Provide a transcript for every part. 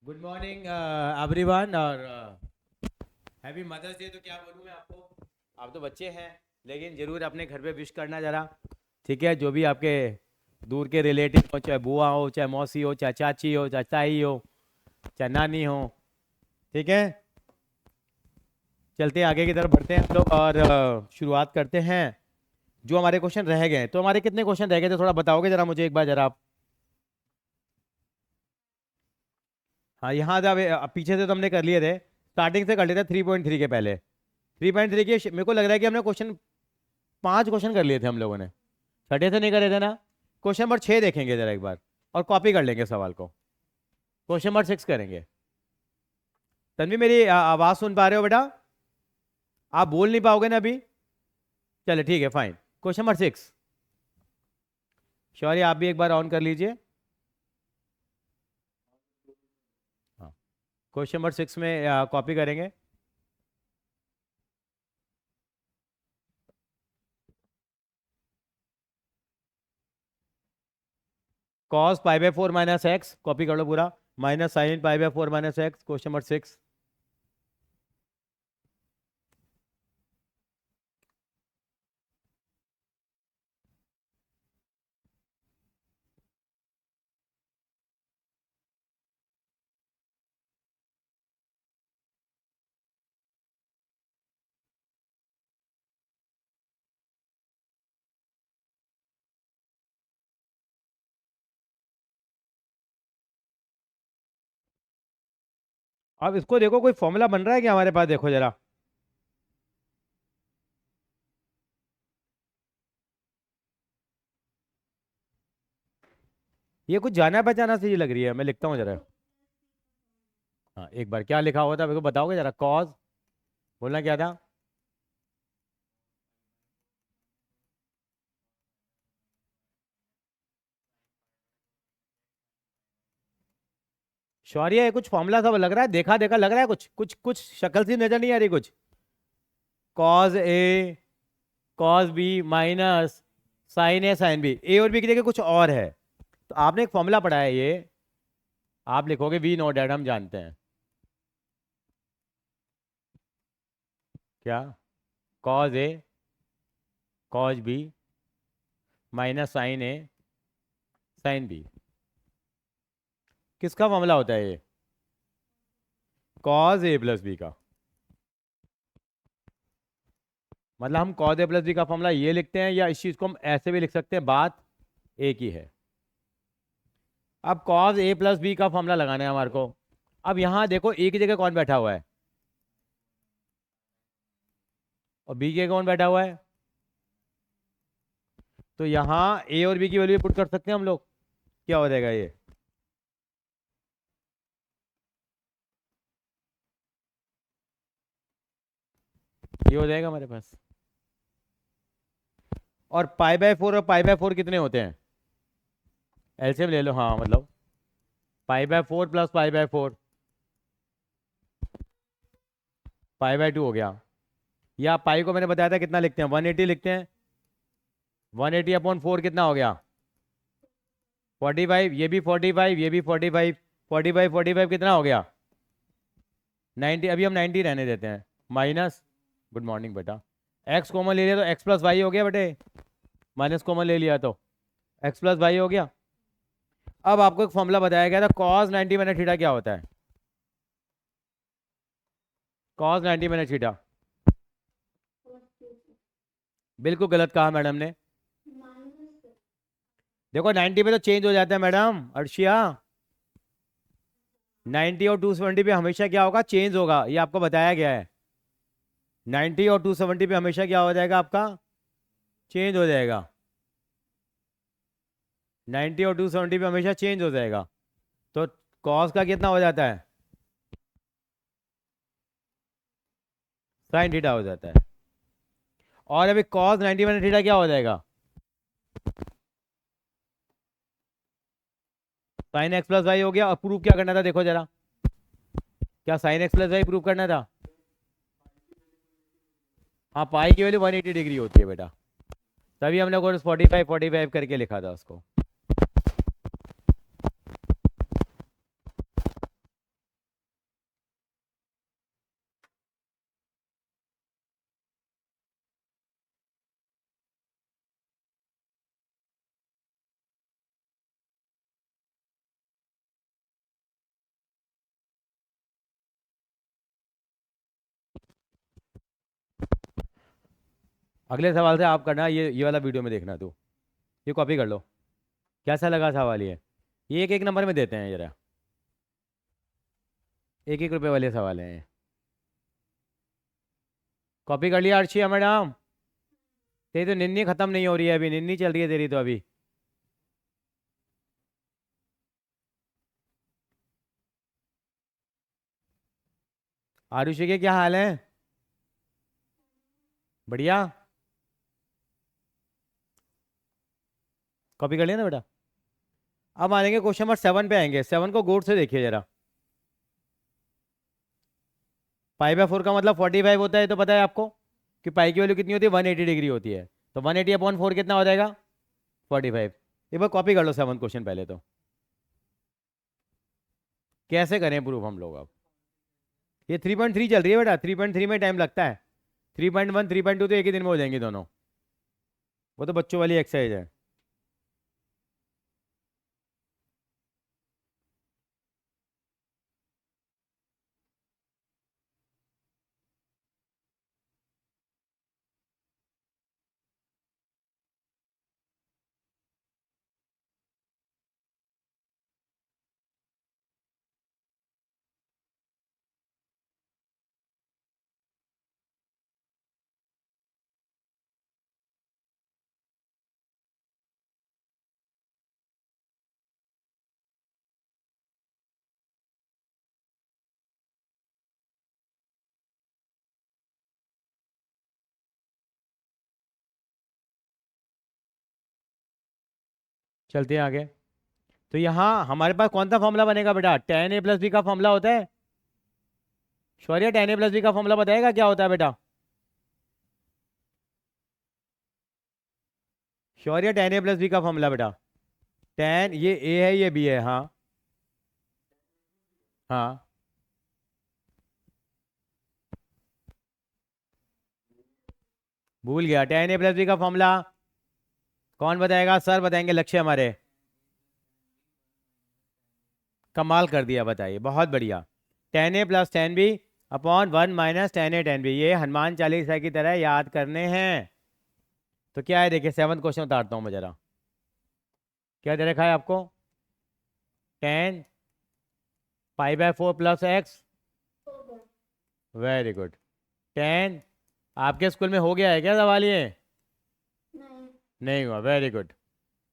Good morning everyone और happy mother's day. तो क्या बोलूँ मैं आपको, आप तो बच्चे हैं लेकिन ज़रूर अपने घर पे विश करना ज़रा। ठीक है, जो भी आपके दूर के रिलेटिव हो, चाहे बुआ हो, चाहे मौसी हो, चाहे चाची हो, चाहे ताई हो, चाहे नानी हो। ठीक है, चलते हैं आगे की तरफ बढ़ते हैं हम लोग और शुरुआत करते हैं। जो हमारे क्वेश्चन रह गए हैं, तो हमारे कितने क्वेश्चन रह गए थे, थोड़ा बताओगे ज़रा मुझे एक बार ज़रा आप। हाँ, यहाँ से पीछे से तो हमने कर लिए थे, स्टार्टिंग से कर लिए थे 3.3 के पहले। 3.3 के मेरे को लग रहा है कि हमने क्वेश्चन 5 क्वेश्चन कर लिए थे हम लोगों ने, छठे से नहीं करे थे ना। क्वेश्चन नंबर 6 देखेंगे जरा एक बार और कॉपी कर लेंगे सवाल को। क्वेश्चन नंबर 6 करेंगे। तन्वी, मेरी आवाज़ सुन पा रहे हो बेटा? आप बोल नहीं पाओगे ना अभी? चले ठीक है, फाइन। क्वेश्चन नंबर 6, शौर्य आप भी एक बार ऑन कर लीजिए। हाँ, क्वेश्चन नंबर 6 में कॉपी करेंगे। Cos pi by 4 minus x, copy कर लो पूरा, minus sine pi by 4 minus x, question number 6। अब इसको देखो, कोई फॉर्मूला बन रहा है क्या हमारे पास, देखो जरा। ये कुछ जाना पहचाना सी लग रही है, मैं लिखता हूँ जरा। हाँ, एक बार क्या लिखा हुआ था मेरे को बताओगे जरा। कॉज, बोलना क्या था? शौर्य, ये कुछ फॉर्मूला सा लग रहा है, देखा देखा लग रहा है, कुछ कुछ कुछ शक्ल सी नजर नहीं आ रही कुछ। कॉज ए, कॉज बी माइनस साइन ए साइन बी, ए और बी की जगह कुछ और है। तो आपने एक फॉर्मूला पढ़ा है ये, आप लिखोगे वी नो डैट, हम जानते हैं क्या। कॉज ए कॉज बी माइनस साइन ए साइन बी, किसका फॉर्मूला होता है ये? कॉज ए प्लस बी का। मतलब हम कॉज ए प्लस बी का फॉर्मूला ये लिखते हैं, या इस चीज को हम ऐसे भी लिख सकते हैं, बात एक ही है। अब कॉज ए प्लस बी का फॉर्मूला लगाना है हमारे को। अब यहां देखो, ए की जगह कौन बैठा हुआ है और बी की जगह कौन बैठा हुआ है। तो यहां ए और बी की वैल्यू पुट कर सकते हैं हम लोग। क्या हो जाएगा ये हो जाएगा हमारे पास। और पाई बाय 4 और पाई बाय 4 कितने होते हैं? एलसीएम ले लो। हाँ, मतलब pi by 4 plus pi by 4, pi by 2 हो गया। या पाई को मैंने बताया था कितना लिखते हैं, 180 लिखते हैं। 180 अपॉन 4 कितना हो गया? 45। ये भी 45, ये भी 45। 45 45 कितना हो गया? 90। अभी हम 90 रहने देते हैं। माइनस, गुड मॉर्निंग बेटा, एक्स कॉमन ले लिया तो एक्स प्लस वाई हो गया बेटे। माइनस कॉमन ले लिया तो एक्स प्लस वाई हो गया। अब आपको एक फॉर्मूला बताया गया था, कॉस 90 माइनस थीटा क्या होता है? कॉस 90 माइनस थीटा, बिल्कुल गलत कहा मैडम ने। देखो 90 पे तो चेंज हो जाता है मैडम अर्शिया। 90 और 270 पे हमेशा क्या होगा? चेंज होगा, ये आपको बताया गया है। 90 और 270 पे हमेशा क्या हो जाएगा आपका? चेंज हो जाएगा। 90 और 270 पे हमेशा चेंज हो जाएगा। तो कॉस का कितना हो जाता है? साइन थीटा हो जाता है। और अभी कॉस 90 माइनस थीटा क्या हो जाएगा? साइन एक्स प्लस वाई हो गया। और प्रूफ क्या करना था, देखो जरा। क्या sine x plus y prove करना था? हाँ, पाई की वैल्यू 180 डिग्री होती है बेटा, तभी हमने को 45 45 करके लिखा था उसको। अगले सवाल से आप करना, ये वाला वीडियो में देखना तू, ये कॉपी कर लो। कैसा लगा सवाल ये एक एक नंबर में देते हैं जरा, एक एक रुपए वाले सवाल हैं ये। कॉपी कर लिया अर्शिया मैडम? तेरी तो निन्नी खत्म नहीं हो रही है अभी, निन्नी चल रही है तेरी तो अभी। आरुषि के क्या हाल है? बढ़िया। कॉपी कर लिया ना बेटा? अब आएंगे क्वेश्चन नंबर 7 पे, आएंगे 7 को गौर से देखिए जरा। पाई बाय 4 का मतलब 45 होता है, तो पता है आपको कि पाई की वैल्यू कितनी होती है, 180 डिग्री होती है। तो 180/4 कितना हो जाएगा? 45। एक बार कॉपी कर लो 7 क्वेश्चन पहले तो। कैसे करें प्रूफ हम लोग अब? ये 3.3 चल रही है बेटा, 3.3 में टाइम लगता है। 3.1 3.2 तो एक ही दिन में हो जाएंगे दोनों, वो तो बच्चों वाली एक्सरसाइज है। चलते हैं आगे। तो यहाँ हमारे पास कौन सा फॉर्मूला बनेगा बेटा? tan a + b का फॉर्मूला होता है। शौर्य tan a + b का फॉर्मूला बताएगा क्या होता है बेटा? शौर्य tan a + b का फॉर्मूला बेटा। tan, ये a है ये b है, हाँ हाँ। भूल गया tan a + b का फॉर्मूला? कौन बताएगा? सर बताएंगे, लक्ष्य हमारे। कमाल कर दिया, बताइए, बहुत बढ़िया। tan a + tan b/1 - tan a tan b, ये हनुमान चालीसा की तरह याद करने हैं। तो क्या है देखिए, 7 क्वेश्चन उतारता हूँ मैं जरा। क्या दे रखा है आपको? tan π/4 + x। Very good. tan, आपके स्कूल में हो गया है क्या सवाल ये? नहीं हुआ, very good.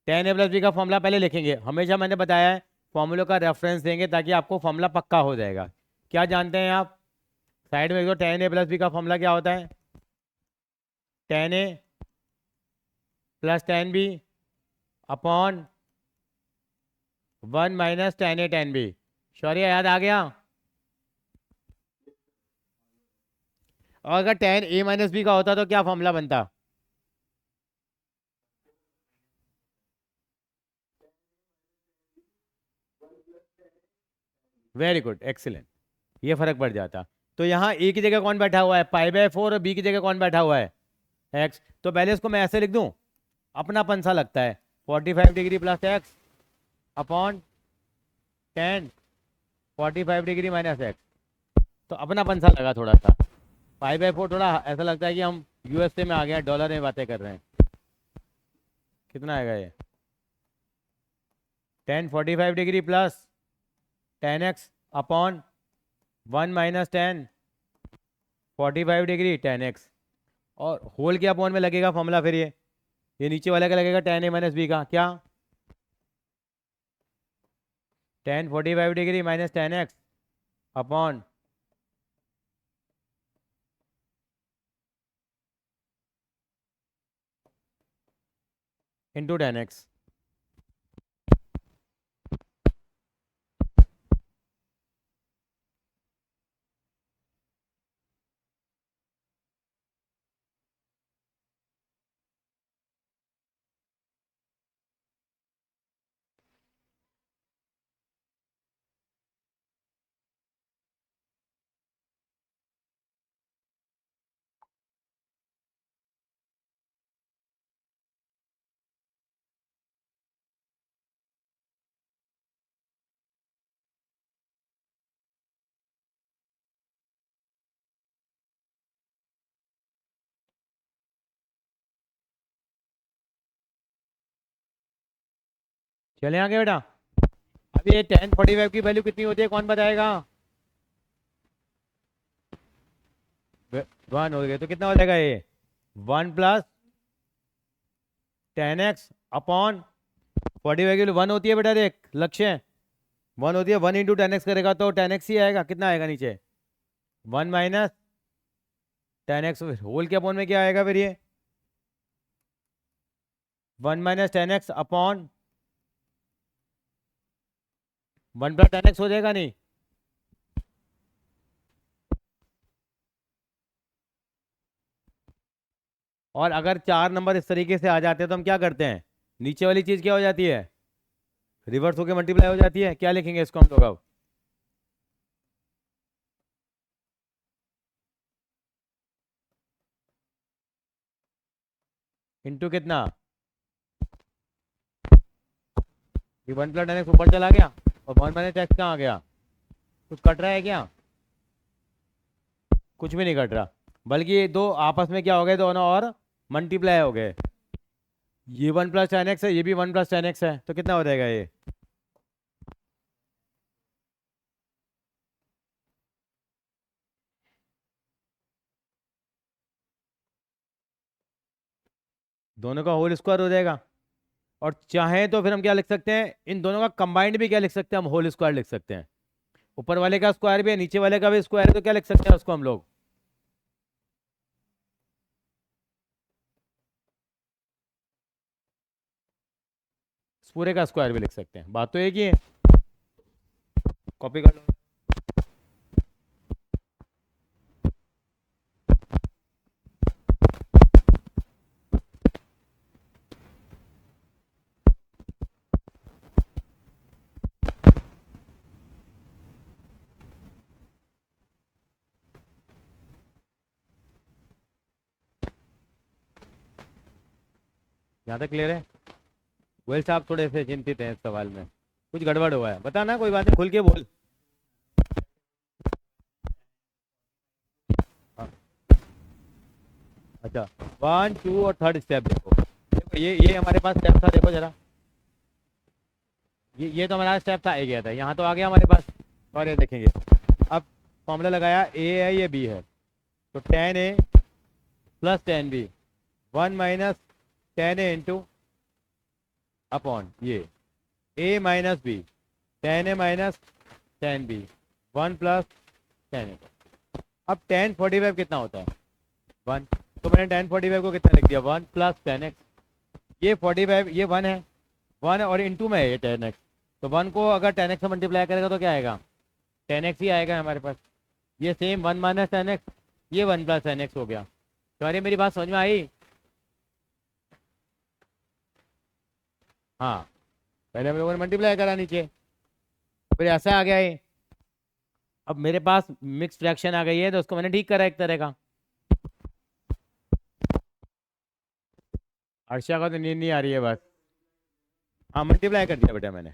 tan a + b का फॉर्मूला पहले लिखेंगे, हमेशा मैंने बताया है फॉर्मूलों का रेफरेंस देंगे ताकि आपको फॉर्मूला पक्का हो जाएगा। क्या जानते हैं आप? साइड में देखो, tan a + b का फॉर्मूला क्या होता है? tan a + tan b/1 - tan a tan b। शौर्य याद आ गया? और अगर tan a - b का होता तो क्या फॉर्मूला बनता? Very good, excellent. ये फर्क पड़ जाता। तो यहाँ ए की जगह कौन बैठा हुआ है? π/4, और बी की जगह कौन बैठा हुआ है? एक्स। तो पहले इसको मैं ऐसे लिख दूं, अपनापन सा लगता है, 45 degree + x upon tan 45 degree - x. तो अपनापन सा लगा थोड़ा सा। π/4 थोड़ा ऐसा लगता है कि हम यूएसए में आ गए हैं, डॉलर में बातें कर रहे हैं। कितना आएगा ये? tan 45 degree plus tan x upon 1 - tan 45 degree tan x। और होल के अपॉन में लगेगा फॉर्मूला फिर ये नीचे वाले का लगेगा tan a - b का क्या? tan 45 degree - tan x upon into tan x। चले आगे बेटा। अब ये 1045 की वैल्यू कितनी होती है, कौन बताएगा? 1 हो गया तो कितना हो जाएगा ये? 1 + 10x अपॉन 45 की 1 होती है बेटा, देख लक्ष्य 1 होती है, 1 × 10x करेगा तो 10x ही आएगा। कितना आएगा नीचे? 1 - 10x होल के अपॉन में क्या आएगा फिर ये? 1 - 10x अपॉन 1 + 10x हो जाएगा नहीं? और अगर 4 नंबर इस तरीके से आ जाते हैं तो हम क्या करते हैं? नीचे वाली चीज क्या हो जाती है? रिवर्स होके मल्टीप्लाई हो जाती है। क्या लिखेंगे इसको हम लोग अब? इंटू कितना? ये 1 + 10x ऊपर चला गया और 1 - x कहाँ आ गया? कुछ कट रहा है क्या? कुछ भी नहीं कट रहा, बल्कि ये दो आपस में क्या हो गए, दोनों और मल्टीप्लाई हो गए। ये 1 + 10x है, ये भी 1 + 10x है, तो कितना हो जाएगा ये? दोनों का होल स्क्वायर हो जाएगा। और चाहे तो फिर हम क्या लिख सकते हैं, इन दोनों का कंबाइंड भी क्या लिख सकते हैं हम? होल स्क्वायर लिख सकते हैं। ऊपर वाले का स्क्वायर भी है, नीचे वाले का भी स्क्वायर है, तो क्या लिख सकते हैं उसको हम लोग? इस पूरे का स्क्वायर भी लिख सकते हैं। बात तो एक ही है। कॉपी कर लो। यहाँ तक क्लियर है? गोयल साहब थोड़े से चिंतित हैं इस सवाल में, कुछ गड़बड़ हुआ है। बता ना, कोई बात नहीं, खुल के बोल। हाँ, अच्छा। 1 2 और थर्ड स्टेप देखो। देखो ये हमारे पास स्टेप था, देखो जरा। ये तो हमारा स्टेप था, आ गया था, यहाँ तो आ गया हमारे पास। और ये देखेंगे, अब फॉर्मूला लगाया, ए है ये बी है, तो 10a + 10b, 1 - 10a into upon ये a - b, 10a - 10b, 1 + 10a। अब 1045 कितना होता है? 1। तो मैंने 1045 को कितना लिख दिया? 1 + 10x। ये 45, ये 1 है, 1 और इंटू में है ये 10x। तो 1 को अगर 10x से मल्टीप्लाई करेगा तो क्या आएगा? 10x ही आएगा हमारे पास। ये सेम 1 - 10x, ये 1 + 10x हो गया। तो अरे मेरी बात समझ में आई? हाँ, पहले हम लोगों ने मल्टीप्लाई करा नीचे, फिर ऐसा आ गया ये। अब मेरे पास मिक्स फ्रैक्शन आ गई है, तो उसको मैंने ठीक करा एक तरह का। अर्षा का तो नींद नहीं आ रही है बस। हाँ, मल्टीप्लाई कर दिया बेटा मैंने।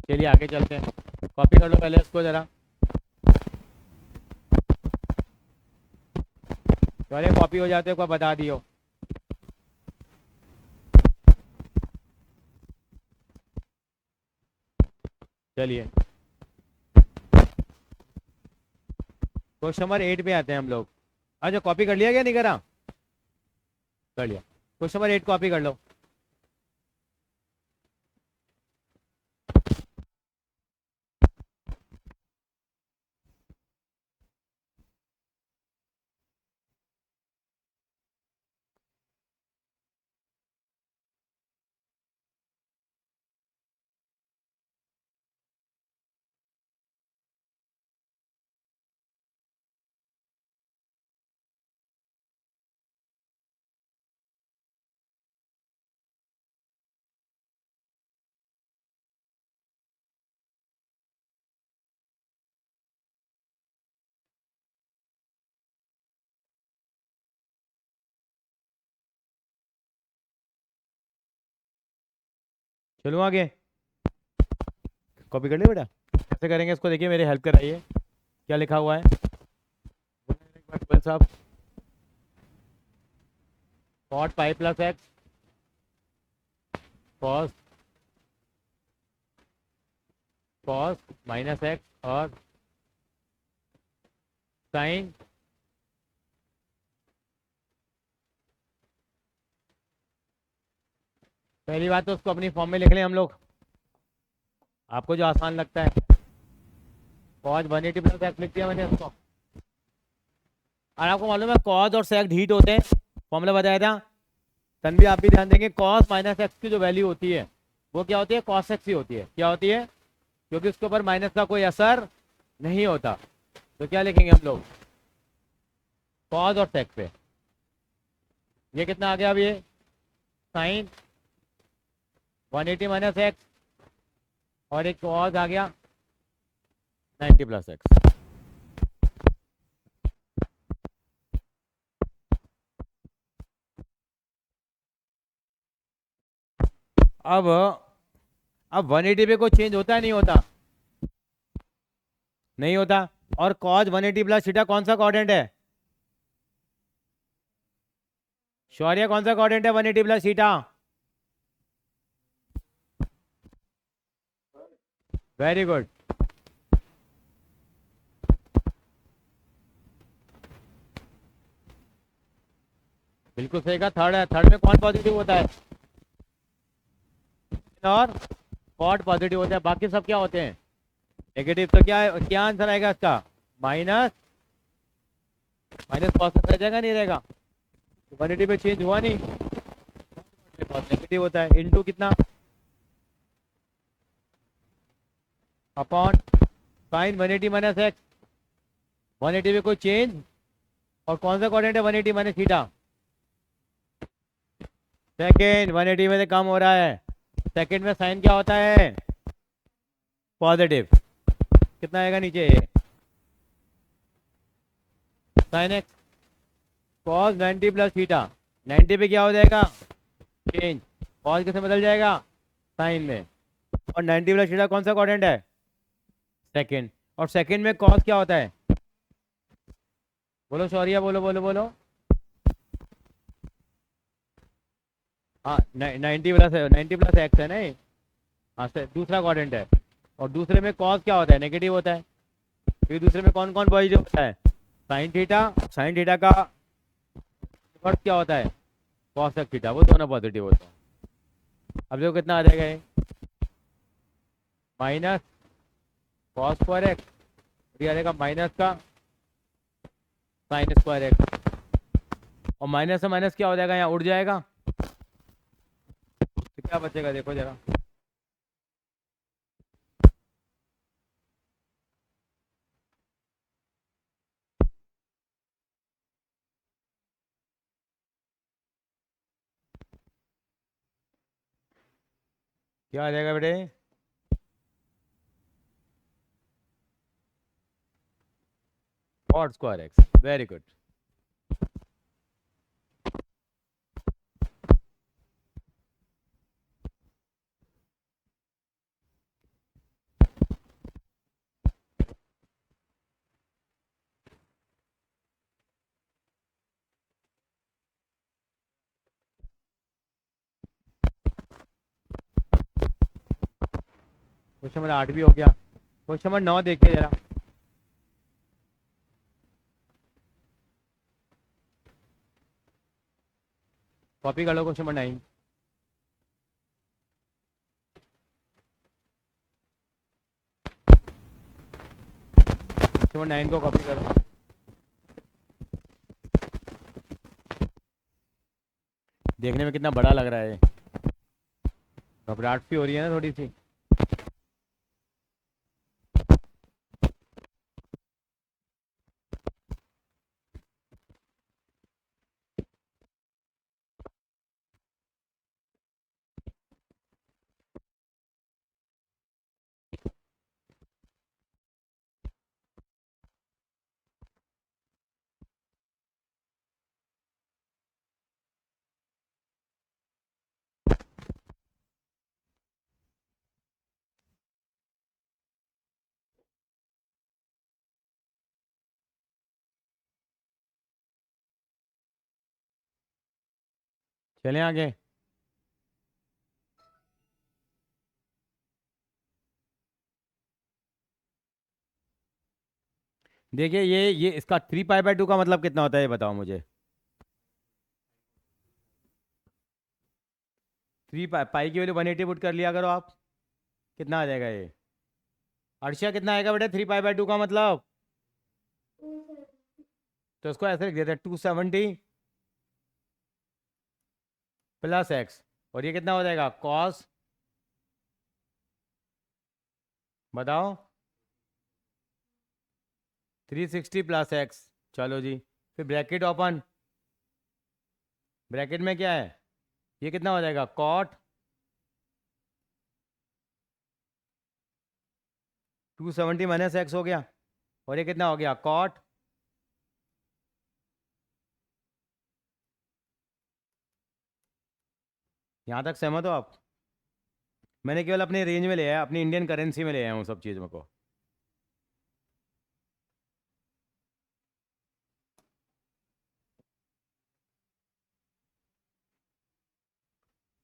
चलिए आगे चलते हैं। कॉपी कर लो पहले इसको जरा। पहले कॉपी हो जाते को बता दियो। चलिए क्वेश्चन नंबर 8 पे आते हैं हम लोग। अच्छा, कॉपी कर लिया क्या, नहीं करा? कर लिया। क्वेश्चन नंबर 8 कॉपी कर लो। चलो आगे, कॉपी कर ले बेटा। कैसे करेंगे इसको, देखिए मेरी हेल्प कराइए, क्या लिखा हुआ है एक बार गोयल साहब। Cot pi plus x, cos cos minus x और साइन। पहली बात तो उसको अपनी फॉर्म में लिख लें हम लोग, आपको जो आसान लगता है। कॉज 180 प्लस एक्स लिख दिया मैंने उसको। और आपको मालूम है कॉज और सेक हीट होते हैं, फॉर्मूला बताया था। तन भी आप भी ध्यान देंगे, कॉस माइनस एक्स की जो वैल्यू होती है वो क्या होती है, कॉस एक्स ही होती है। क्या होती है? क्योंकि उसके ऊपर माइनस का कोई असर नहीं होता। तो क्या लिखेंगे हम लोग, कॉज और सेक पे। ये कितना आ गया अब, ये साइन 180 माइनस एक्स, और एक कॉज आ गया 90 प्लस एक्स। अब 180 पे कोई चेंज होता है नहीं होता? नहीं होता। और कॉज 180 प्लस थीटा कौन सा कोऑर्डिनेट है? शौर्य कौन सा कोऑर्डिनेट है 180 प्लस थीटा? Very good. बिल्कुल सही कहा, थर्ड है। थर्ड में कौन पॉजिटिव होता है? और कॉट पॉजिटिव होता है, बाकी सब क्या होते हैं, नेगेटिव। तो क्या है, क्या आंसर आएगा इसका? माइनस माइनस कॉस रह जाएगा, नहीं रहेगा? 180 पे चेंज हुआ नहीं, नेगेटिव होता है। इनटू कितना, अपॉन साइन 180 माइनस एक्स। 180 पे कोई चेंज, और कौन सा कोऑर्डिनेट है 180 माइनस थीटा? सेकेंड। 180 में से कम हो रहा है, सेकेंड में साइन क्या होता है, पॉजिटिव। कितना आएगा नीचे, sign x cos 90 plus theta. 90 पे क्या हो जाएगा, चेंज। कॉस किसमें बदल जाएगा, साइन में। और 90 प्लस थीटा कौन सा कोऑर्डिनेट है, सेकेंड। और सेकेंड में कॉस क्या होता है, बोलो शौर्य, बोलो बोलो बोलो। हाँ, 90 प्लस एक्स है ना ये? हाँ से दूसरा कोऑर्डिनेट है। और दूसरे में कॉस क्या होता है, नेगेटिव होता है। क्योंकि दूसरे में कौन कौन पॉजिटिव होता है, साइन थीटा। साइन थीटा का इन्वर्स क्या होता है, कॉस थीटा, वो दोनों पॉजिटिव होता है। अब देखो कितना आ जाएगा ये, माइनस कॉस स्क्वायर एक्स, ये आ जाएगा माइनस का साइन स्क्वायर एक्स। और माइनस से माइनस क्या हो जाएगा, यहाँ उड़ जाएगा। तो क्या बचेगा, देखो जरा। क्या आ जाएगा बेटे, cot square x. Very good. Question number 8 भी हो गया। क्वेश्चन नंबर 9 देखिए जरा। कॉपी कर लो क्वेश्चन नंबर 9। क्वेश्चन नंबर 9 को कॉपी करो। देखने में कितना बड़ा लग रहा है, घबराहट सी हो रही है ना थोड़ी सी। चलें आगे। देखिए ये इसका 3 पाई बाय 2 का मतलब कितना होता है, ये बताओ मुझे। 3 पाई की वैल्यू 180 पुट कर लिया करो आप, कितना आ जाएगा ये। अर्शिया कितना आएगा बेटा 3 पाई बाय 2 का मतलब? तो इसको ऐसे लिख देते हैं 270 प्लस एक्स, और ये कितना हो जाएगा कॉस, बताओ 360 प्लस एक्स। चलो जी, फिर ब्रैकेट ओपन, ब्रैकेट में क्या है, ये कितना हो जाएगा कॉट 270 माइनस एक्स हो गया, और ये कितना हो गया कॉट। यहाँ तक सहमत हो आप? मैंने केवल अपने रेंज में लिया है, अपनी इंडियन करेंसी में ले आया हूँ सब चीज़ों को।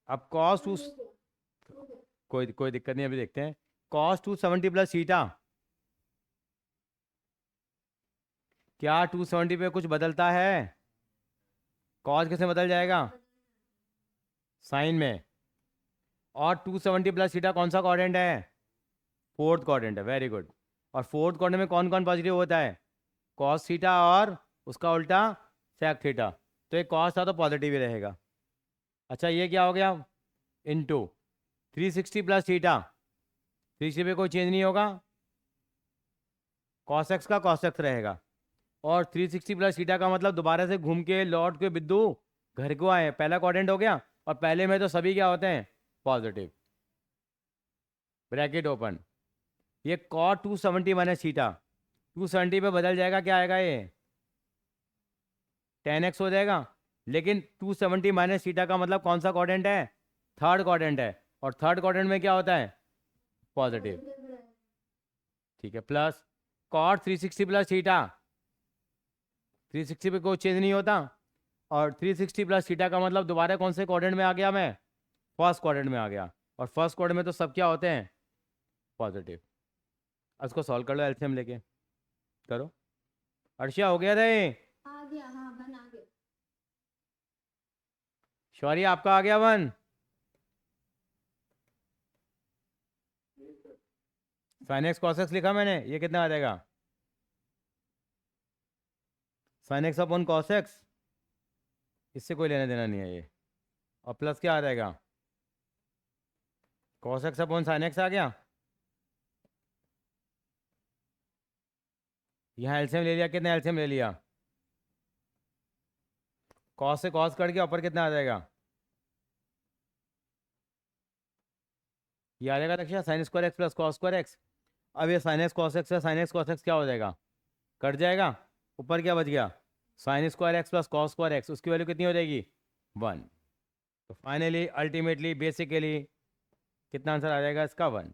अब कॉस टू, कोई कोई दिक्कत नहीं, अभी देखते हैं। कॉस 270 प्लस सीटा, क्या 270 पे कुछ बदलता है? कॉस किसमें बदल जाएगा? साइन में। और 270 प्लस सीटा कौन सा क्वाड्रेंट है? फोर्थ क्वाड्रेंट है, वेरी गुड। और फोर्थ क्वाड्रेंट में कौन कौन पॉजिटिव होता है? कॉस थीटा और उसका उल्टा सेक थीटा। तो एक कॉस था तो पॉजिटिव ही रहेगा। अच्छा ये क्या हो गया, इनटू 360 प्लस थीटा, 360 पे कोई चेंज नहीं होगा, कॉस एक्स का कॉस एक्स रहेगा। और 360 प्लस थीटा का मतलब दोबारा से घूम के लौट के बिंदु घर को आए, पहला क्वाड्रेंट हो गया। और पहले में तो सभी क्या होते हैं पॉजिटिव, ब्रैकेट ओपन। ये कॉट 270 माइनस थीटा 270 पे बदल जाएगा, क्या आएगा ये 10x हो जाएगा। लेकिन 270 माइनस थीटा का मतलब कौन सा क्वाड्रेंट है? थर्ड क्वाड्रेंट है। और थर्ड क्वाड्रेंट में क्या होता है पॉजिटिव, ठीक है। प्लस कॉट 360 प्लस थीटा, 360 पे कोई चेंज नहीं होता। और 360 प्लस थीटा का मतलब दोबारा कौन से क्वाड्रेंट में आ गया मैं? फर्स्ट क्वाड्रेंट में आ गया। और फर्स्ट क्वाड्रेंट में तो सब क्या होते हैं पॉजिटिव। इसको सॉल्व कर लो एलसीएम लेके, करो। अर्शिया हो गया रे? आ गया, हाँ बन आ गया। शौर्य आपका आ गया one? Sign x cos x लिखा मैंने, ये कितना आ जाएगा sine x upon cos x, इससे कोई लेना देना नहीं है ये। और प्लस क्या आ जाएगा cos x upon sine x आ गया। यहाँ एलसीएम ले लिया, कितना एलसीएम ले लिया, कॉस से कॉस कट गया, ऊपर कितना आ जाएगा, ये आ जाएगा रक्षा sine square x plus cos square x. अब ये साइन एक्स कॉस एक्स है, साइन एक्स कॉस एक्स क्या हो जाएगा कट जाएगा, ऊपर क्या बच गया sine square x plus cos square x, उसकी वैल्यू कितनी हो जाएगी 1। तो फाइनली अल्टीमेटली बेसिकली कितना आंसर आ जाएगा इसका 1।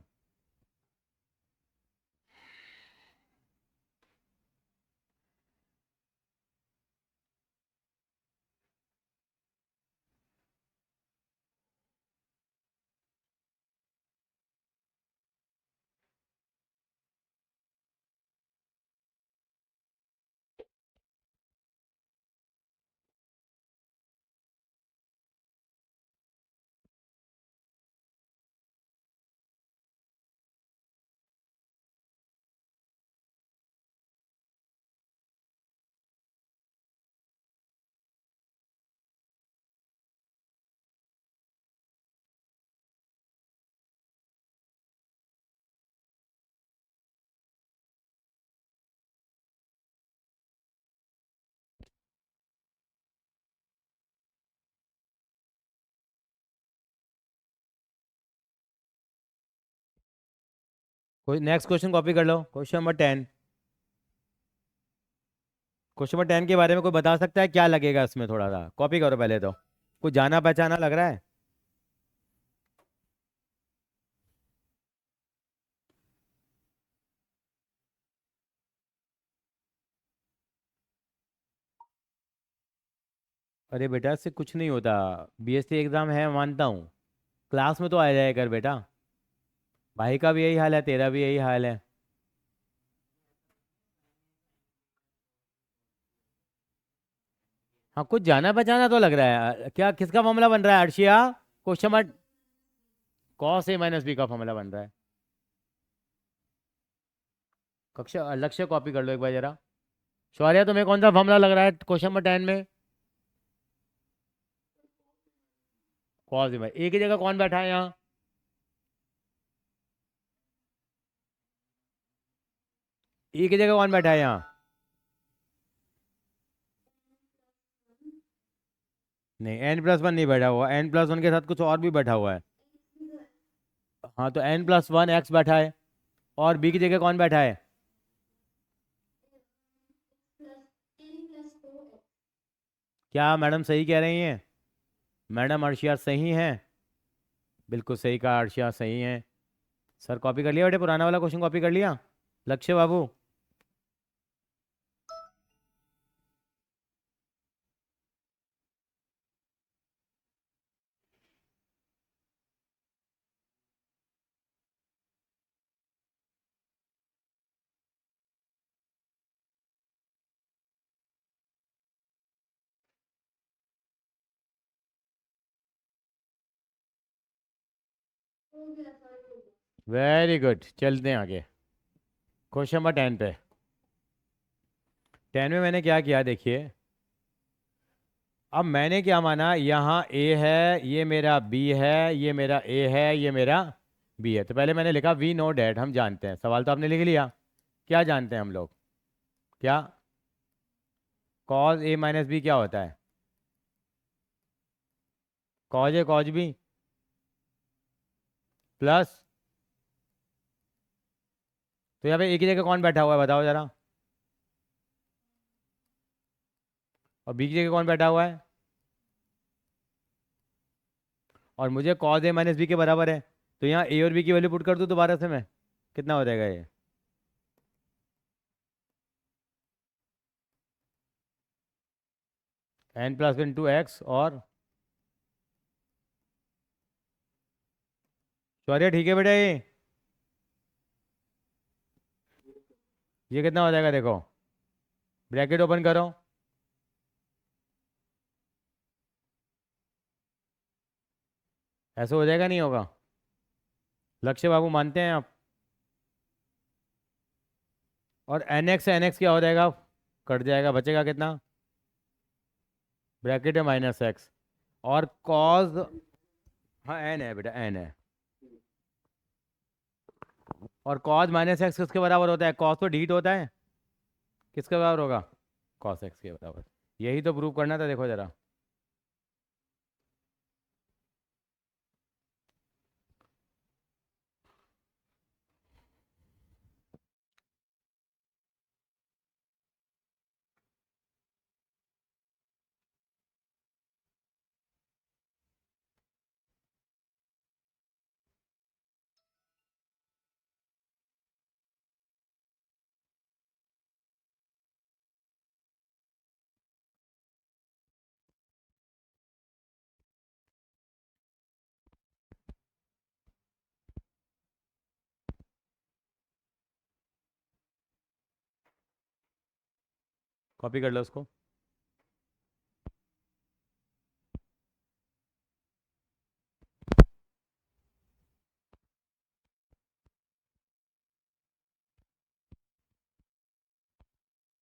कोई नेक्स्ट क्वेश्चन कॉपी कर लो, क्वेश्चन नंबर 10। क्वेश्चन नंबर 10 के बारे में कोई बता सकता है क्या लगेगा इसमें, थोड़ा सा कॉपी करो पहले तो, कुछ जाना पहचाना लग रहा है। अरे बेटा इससे कुछ नहीं होता। बीएससी एग्ज़ाम है मानता हूँ, क्लास में तो आ जाया कर बेटा। भाई का भी यही हाल है, तेरा भी यही हाल है। हाँ कुछ जाना पहचाना तो लग रहा है। क्या किसका मामला बन रहा है Arshiya? Question mark. Cos A minus B का फॉर्मूला बन रहा है। कक्षा लक्ष्य कॉपी कर लो एक बार जरा। शौर्य तुम्हें कौन सा फॉर्मूला लग रहा है क्वेश्चन नंबर 10 में? कॉस ए भाई, एक ही जगह कौन बैठा है यहाँ? एक ही जगह कौन बैठा है यहाँ? नहीं, n+1 नहीं बैठा हुआ, n+1 के साथ कुछ और भी बैठा हुआ है। हाँ तो n+1 x बैठा है, और b की जगह कौन बैठा है? +n+4x। क्या मैडम सही कह रही हैं? मैडम अर्शिया सही हैं? बिल्कुल सही कहा, अर्शिया सही हैं। सर कॉपी कर लिया बेटे, पुराना वाला क्वेश्चन कॉपी कर लिया लक्ष्य बाबू? हो गया सर, हो गया। वेरी गुड, चलते हैं आगे। क्वेश्चन नंबर 10 पे। 10 में मैंने क्या किया देखिए। अब मैंने क्या माना, यहाँ ए है, ये मेरा बी है, ये मेरा ए है, ये मेरा बी है। तो पहले मैंने लिखा वी नो डैट, हम जानते हैं। सवाल तो आपने लिख लिया। क्या जानते हैं हम लोग? क्या? कॉज ए माइनस बी क्या होता है? कॉज ए कॉज बी प्लस। तो यहाँ पे एक ही जगह कौन बैठा हुआ है बताओ जरा? और बी की जगह कौन बैठा हुआ है? और मुझे कॉज ए माइनस बी के बराबर है। तो यहाँ ए और बी की वैल्यू पुट कर दूँ दोबारा से मैं, कितना हो जाएगा ये? n+1 और शौर्य ठीक है बेटा ये कितना हो जाएगा देखो, ब्रैकेट ओपन करो। ऐसे हो जाएगा नहीं होगा? लक्ष्य बाबू मानते हैं आप? और एन एक्स क्या हो जाएगा? कट जाएगा, बचेगा कितना? ब्रैकेट है -x। और कॉज, हाँ एन है बेटा, एन है। और कॉज -x किसके बराबर होता है? कॉज तो डीट होता है, किसके बराबर होगा? कॉस एक्स के बराबर। यही तो प्रूव करना था, देखो जरा। कॉपी कर लो उसको।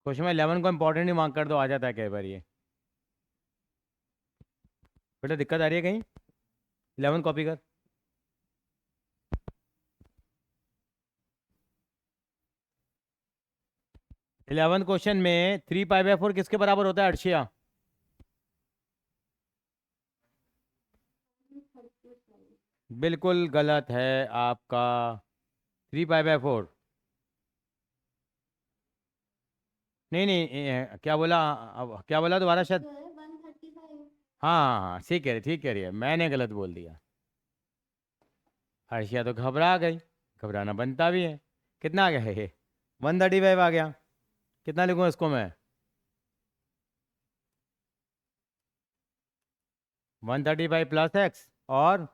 क्वेश्चन में 11 को इंपॉर्टेंट ही मार्क कर दो, आ जाता है कई बार ये। बेटा दिक्कत आ रही है कहीं? 11 कॉपी कर। 11 क्वेश्चन में 3π/4 किसके बराबर होता है अर्शिया? 135। बिल्कुल गलत है आपका। 3π/4 नहीं नहीं, क्या बोला? अब क्या बोला दोबारा शायद? जो है 135। हाँ हाँ हाँ, ठीक कह रही, ठीक कह रही है, मैंने गलत बोल दिया। अर्शिया तो घबरा गई, घबराना बनता भी है। कितना आ गया है ये? 135 आ गया। कितना लिखूँ इसको मैं? 135 प्लस एक्स और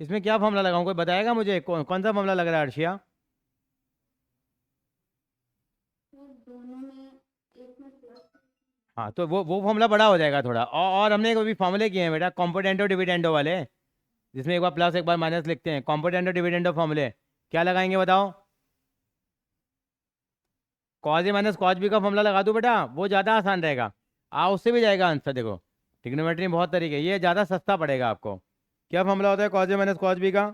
इसमें क्या फॉर्मूला लगाऊं, कोई बताएगा मुझे? कौन सा फॉर्मूला लग रहा है अर्शिया? तो दोनों में एक में प्लस। हाँ तो वो फॉर्मूला बड़ा हो जाएगा थोड़ा। और हमने अभी फॉर्मूले किए हैं बेटा, कॉम्पोटेंटो डिविडेंडो वाले, जिसमें एक बार प्लस एक बार माइनस लिखते हैं। कॉम्पोटेंटो डिविडेंडो फॉर्मूले क्या लगाएंगे बताओ? कॉज ए माइनस कॉज बी का फॉर्मूला लगा दूं बेटा, वो ज़्यादा आसान रहेगा। उससे भी जाएगा आंसर। देखो ट्रिग्नोमेट्री में बहुत तरीके, ये ज़्यादा सस्ता पड़ेगा आपको। क्या फॉर्मूला होता है कॉज ए माइनस कॉज बी का?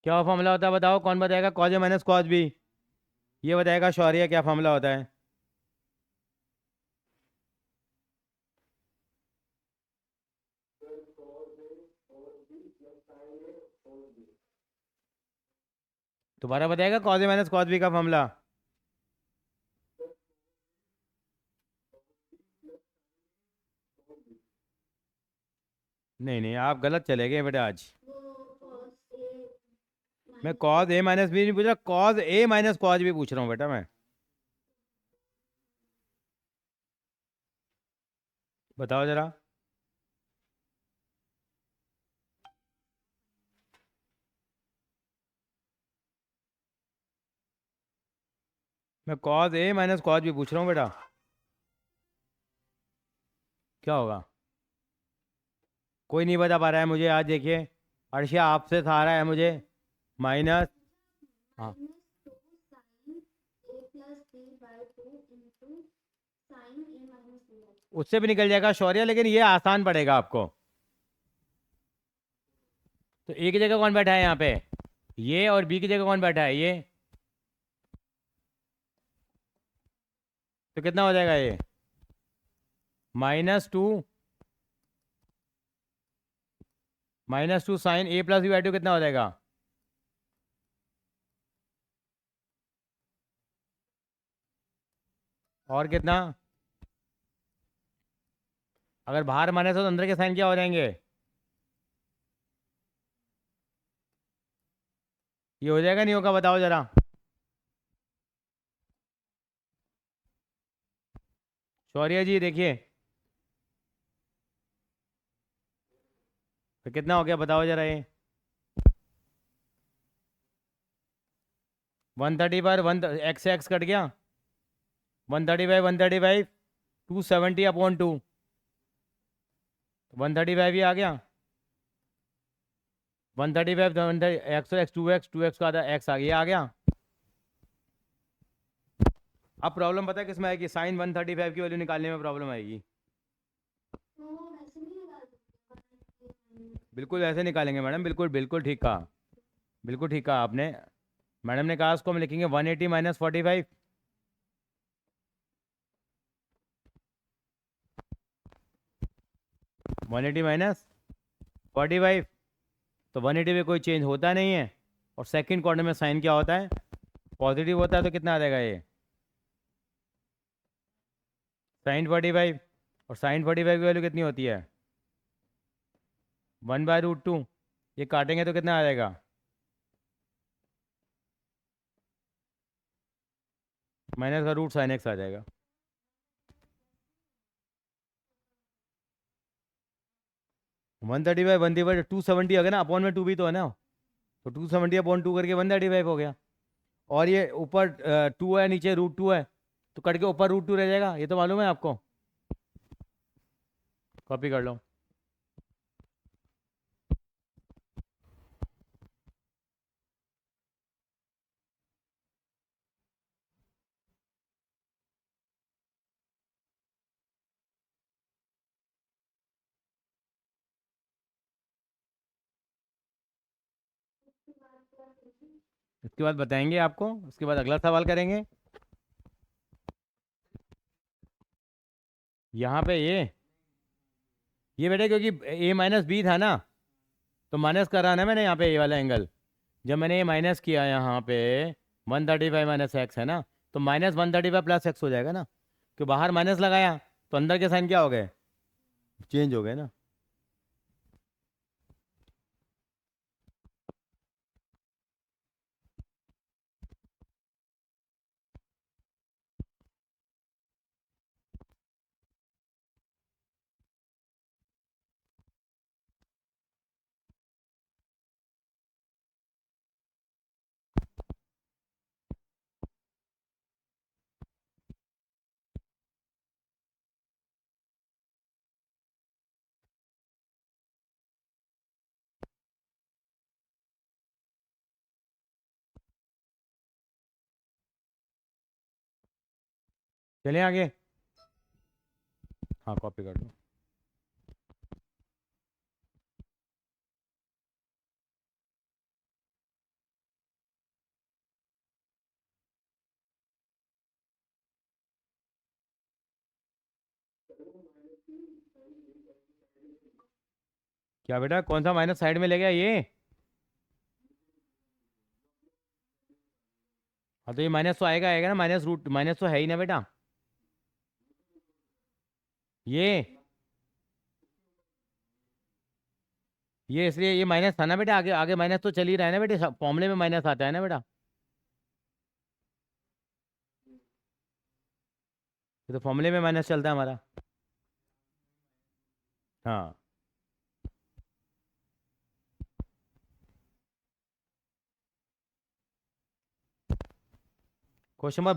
क्या फॉर्मूला होता है बताओ, कौन बताएगा? कॉज ए माइनस कॉज बी, ये बताएगा शौर्य क्या फॉर्मूला होता है। दोबारा बताएगा कॉज ए माइनस कॉज बी का फॉर्मूला? नहीं नहीं, आप गलत चले गए बेटा आज। वो cos A मैं minus कॉज ए माइनस बी नहीं पूछ रहा, कॉज ए माइनस कॉज बी पूछ रहा हूँ बेटा मैं। बताओ जरा। मैं कॉज ए माइनस कॉज बी पूछ रहा हूँ बेटा, क्या होगा? कोई नहीं बता पा रहा है मुझे आज। देखिए अर्शिया आपसे सहारा है मुझे। माइनस, हाँ -2 sin A plus B by 2 into sin A minus B by 2। उससे भी निकल जाएगा शौर्य, लेकिन ये आसान पड़ेगा आपको। तो ए की जगह कौन बैठा है यहाँ पे? ये। और बी की जगह कौन बैठा है? ये। तो कितना हो जाएगा ये? -2 sine A plus B by 2 कितना हो जाएगा? और कितना? अगर बाहर माइनस हो तो अंदर के साइन क्या हो जाएंगे? ये हो जाएगा नहीं होगा बताओ जरा। शौर्य जी देखिए, तो कितना हो गया बताओ जरा ये? 130 पर वन एक्स से एक्स कट गया, 135 270/2, 135 ही आ गया। 135 एक्स एक्स 2x का आधा एक्स आ गया, आ गया। अब प्रॉब्लम पता है किसमें आएगी? साइन 135 की वैल्यू निकालने में प्रॉब्लम आएगी। तो वैसे नहीं लगा सकते। बिल्कुल ऐसे निकालेंगे मैडम, बिल्कुल बिल्कुल ठीक कहा, बिल्कुल ठीक कहा आपने। मैडम ने कहा उसको हम लिखेंगे 180 माइनस 45। 180 माइनस 45, तो 180 में कोई चेंज होता नहीं है। और सेकंड क्वार्टर में साइन क्या होता है? पॉजिटिव होता है। तो कितना आ जाएगा ये? साइन 45। और साइन 45 की वैल्यू कितनी होती है? 1/√2। ये काटेंगे तो कितना आ जाएगा? माइनस का रूट साइन एक्स आ जाएगा। 135 270 आ गया ना, अपॉन में 2 भी तो है ना। तो 270/2 करके 135 हो गया। और ये ऊपर 2 है, नीचे √2 है, तो कट के ऊपर √2 रह जाएगा। ये तो मालूम है आपको, कॉपी कर लो। इसके बाद बताएंगे आपको, उसके बाद अगला सवाल करेंगे। यहाँ पे ये बेटे क्योंकि ए माइनस बी था ना, तो माइनस करा ना मैंने यहाँ पे ए वाला एंगल। जब मैंने ये माइनस किया यहाँ पे 135 माइनस एक्स है ना, तो माइनस 135 प्लस एक्स हो जाएगा ना, क्यों बाहर माइनस लगाया तो अंदर के साइन क्या हो गए, चेंज हो गए ना। चलिए आगे। हाँ कॉपी कर दो। क्या बेटा, कौन सा माइनस साइड में ले गया ये? हाँ तो ये माइनस तो आएगा आएगा ना, माइनस रूट माइनस तो है ही ना बेटा। ये इसलिए ये माइनस था ना बेटा, आगे आगे माइनस तो चल ही रहा है ना बेटे, फॉर्मूले में माइनस आता है ना बेटा। ये तो फॉर्मूले में माइनस चलता है हमारा। हाँ। क्वेश्चन नंबर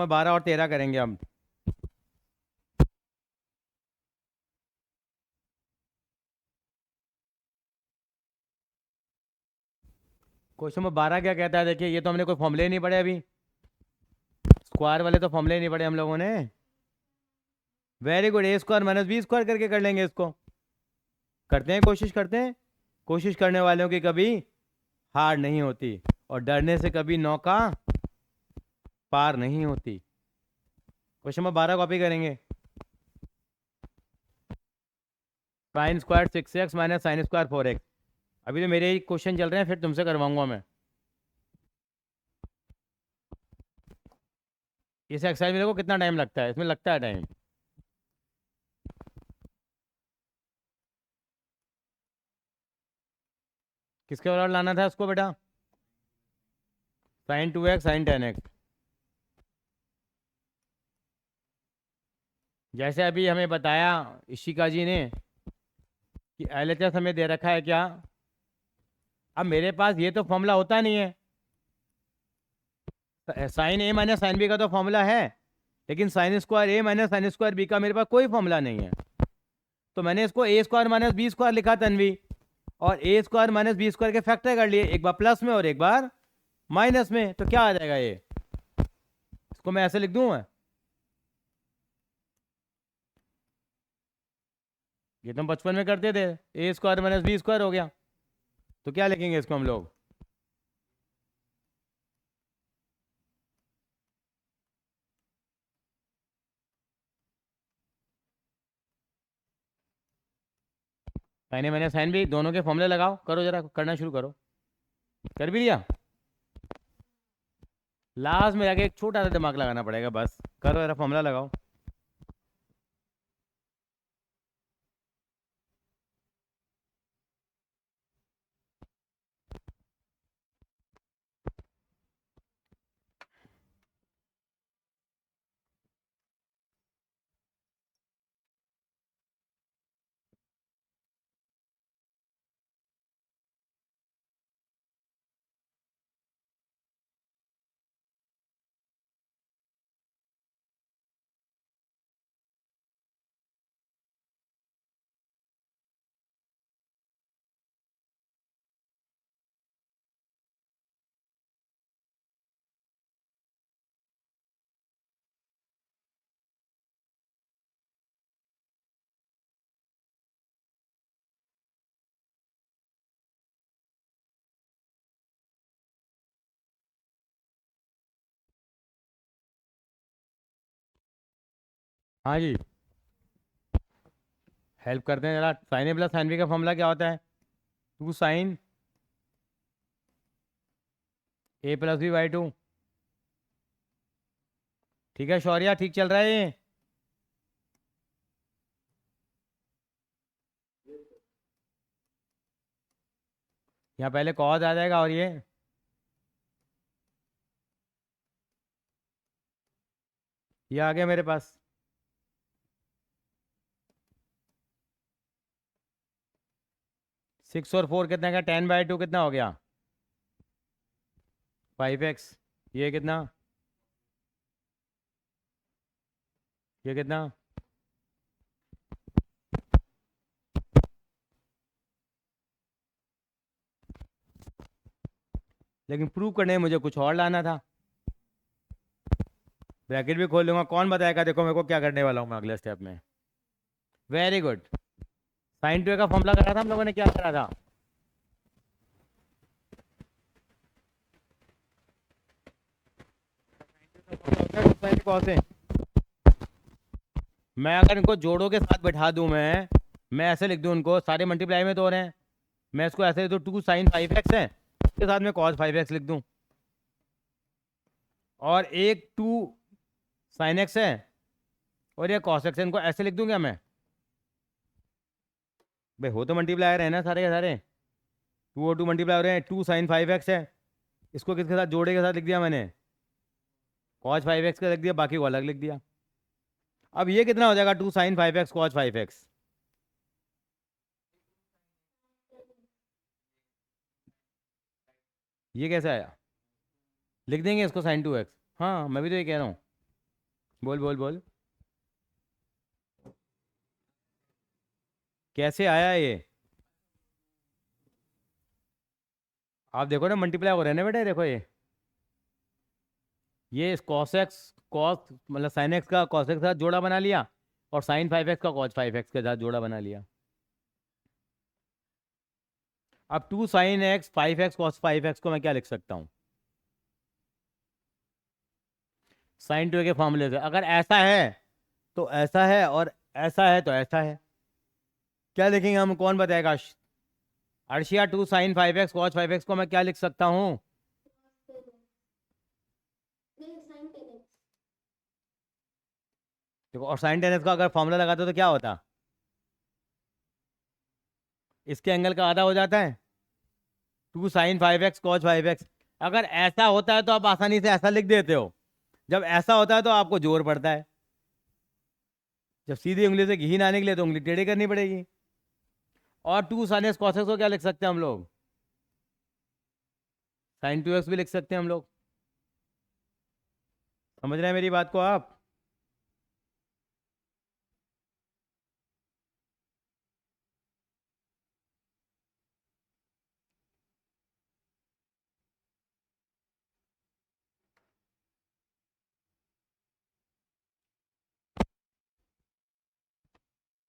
12 और 13 करेंगे हम। क्वेश्चन नंबर 12 क्या कहता है, देखिए ये तो हमने कोई फॉर्मूले नहीं पढ़े अभी, स्क्वायर वाले तो फॉर्मूले नहीं पढ़े हम लोगों ने। वेरी गुड, ए स्क्वायर माइनस बी स्क्वायर करके कर लेंगे इसको। करते हैं, कोशिश करते हैं। कोशिश करने वालों की कभी हार नहीं होती, और डरने से कभी नौका पार नहीं होती। क्वेश्चन नंबर 12 कॉपी करेंगे। Sine square 6x minus sine square 4x। अभी तो मेरे ही क्वेश्चन चल रहे हैं, फिर तुमसे करवाऊंगा मैं। इस एक्सरसाइज में देखो कितना टाइम लगता है, इसमें लगता है टाइम। किसके बराबर लाना था इसको बेटा? Sine 2x sine 10x। जैसे अभी हमें बताया इशिका जी ने कि LHS हमें दे रखा है क्या। अब मेरे पास ये तो फॉर्मूला होता नहीं है, साइन ए माइनस साइन बी का तो फॉर्मूला है, लेकिन साइन स्क्वायर ए माइनस साइन स्क्वायर बी का मेरे पास कोई फॉर्मूला नहीं है। तो मैंने इसको ए स्क्वायर माइनस बी स्क्वायर लिखा तन्वी, और ए स्क्वायर माइनस बी स्क्वायर के फैक्टर कर लिए, एक बार प्लस में और एक बार माइनस में, तो क्या आ जाएगा ये? इसको मैं ऐसे लिख दूं मैं, ये तो हम बचपन में करते थे, ए स्क्वायर माइनस बी स्क्वायर हो गया। तो क्या लिखेंगे इसको हम लोग? साइन ए माइनस साइन बी दोनों के फॉर्मूले लगाओ, करो जरा, करना शुरू करो। कर भी दिया? लास्ट में जाके एक छोटा सा दिमाग लगाना पड़ेगा, बस करो जरा, फॉर्मूला लगाओ। हाँ जी, हेल्प करते हैं जरा। Sine A plus sine B का फॉर्मूला क्या होता है? 2 sine A plus B by 2। ठीक है शौर्या, ठीक चल रहा है ये? यहाँ पहले कॉज आ जाएगा और ये आ गया मेरे पास। 6 और 4 कितना का? 10/2 कितना हो गया? 5x। ये कितना? ये कितना? लेकिन प्रूव करने में मुझे कुछ और लाना था। ब्रैकेट भी खोल लूंगा, कौन बताएगा देखो मेरे को क्या करने वाला हूँ मैं अगले स्टेप में। Very good. साइन 2a का फॉर्मूला करा था हम लोगों ने, क्या करा था? कौन से? मैं अगर इनको जोड़ों के साथ बैठा दूं, मैं ऐसे लिख दूं, उनको सारे मल्टीप्लाई में तो हो रहे हैं, मैं इसको ऐसे लिख दूं 2 sin 5x है, उसके साथ में cos 5x लिख दूं, और एक 2 sin x है और ये cos x है, इनको ऐसे लिख दूं क्या मैं? भाई हो तो मल्टीप्लाई रहे हैं ना सारे के सारे, 2 और 2 मल्टीप्लाई हो रहे हैं, 2 sin 5x है, इसको किसके साथ? जोड़े के साथ लिख दिया मैंने, cos 5x का लिख दिया, बाकी को अलग लिख दिया। अब ये कितना हो जाएगा? 2 sin 5x cos 5x। ये कैसे आया? लिख देंगे इसको sin 2x। हाँ मैं भी तो ये कह रहा हूँ। बोल बोल बोल, कैसे आया ये? आप देखो ना मल्टीप्लाई हो रहे हैं ना बेटे, देखो ये cos x cos मतलब sin x का cos x के साथ जोड़ा बना लिया, और sin 5x का cos 5x के साथ जोड़ा बना लिया। अब 2 sin x 5x cos 5x को मैं क्या लिख सकता हूँ? sin 2a के फॉर्मूले से, अगर ऐसा है तो ऐसा है, और ऐसा है तो ऐसा है, क्या लिखेंगे हम? कौन बताएगा? Arshia, 2 sin 5x cos 5x को मैं क्या लिख सकता हूँ? Sign 10x। देखो, और sin 10x का अगर फॉर्मूला लगाते तो क्या होता? इसके एंगल का आधा हो जाता है, 2 sin 5x cos 5x। अगर ऐसा होता है तो आप आसानी से ऐसा लिख देते हो, जब ऐसा होता है तो आपको जोर पड़ता है, जब सीधी उंगली से घी ना निकले तो उंगली टेढ़ी करनी पड़ेगी। और 2 sin x cos x को क्या लिख सकते हैं हम लोग? sin 2x भी लिख सकते हैं हम लोग। समझ रहे हैं मेरी बात को आप?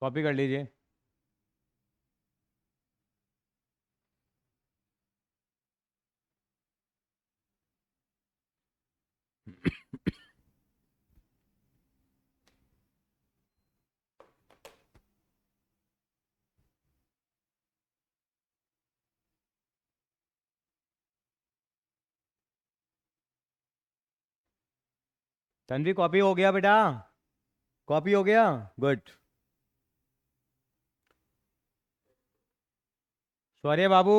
कॉपी कर लीजिए। तन्वी कॉपी हो गया बेटा? कॉपी हो गया? गुड। शौर्य बाबू,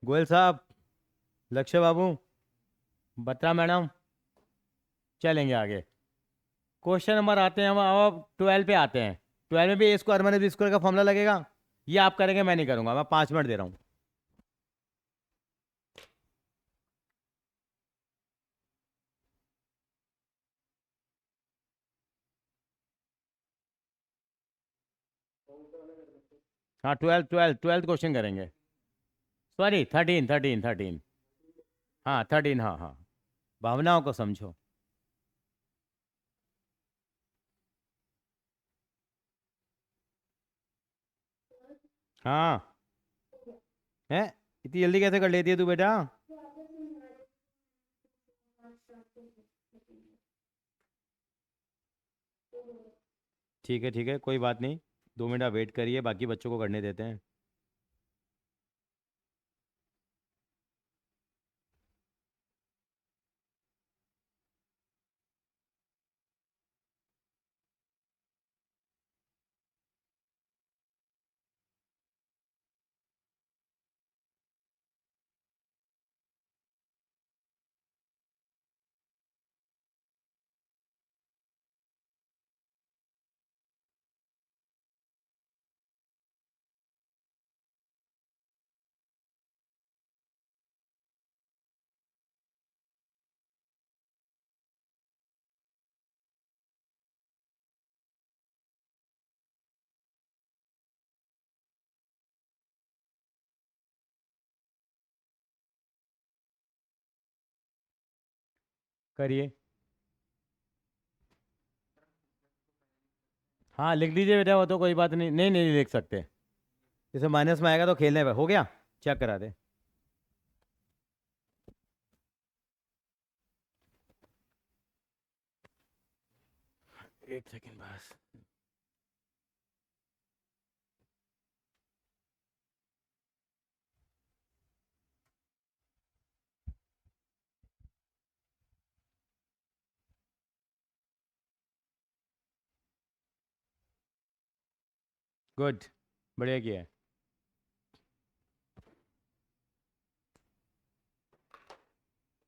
गोयल साहब, लक्ष्य बाबू, बत्रा मैडम, चलेंगे आगे। क्वेश्चन नंबर आते हैं हम अब 12 पे आते हैं। 12 में भी ए स्क्वायर माइनस बी स्क्वायर का फॉर्मूला लगेगा, ये आप करेंगे, मैं नहीं करूंगा, मैं 5 मिनट दे रहा हूँ। हाँ 12 क्वेश्चन करेंगे। सॉरी 13। हाँ 13, हाँ हाँ, भावनाओं को समझो। हाँ है, इतनी जल्दी कैसे कर लेती है तू बेटा? ठीक है कोई बात नहीं, 2 मिनट आप वेट करिए, बाकी बच्चों को करने देते हैं। करिए। हाँ लिख लीजिए बेटा, वो तो कोई बात नहीं, नहीं नहीं लिख सकते, जैसे माइनस में आएगा तो खेलने पे हो गया। चेक करा दे। एक सेकंड बस। गुड, बढ़िया किया है।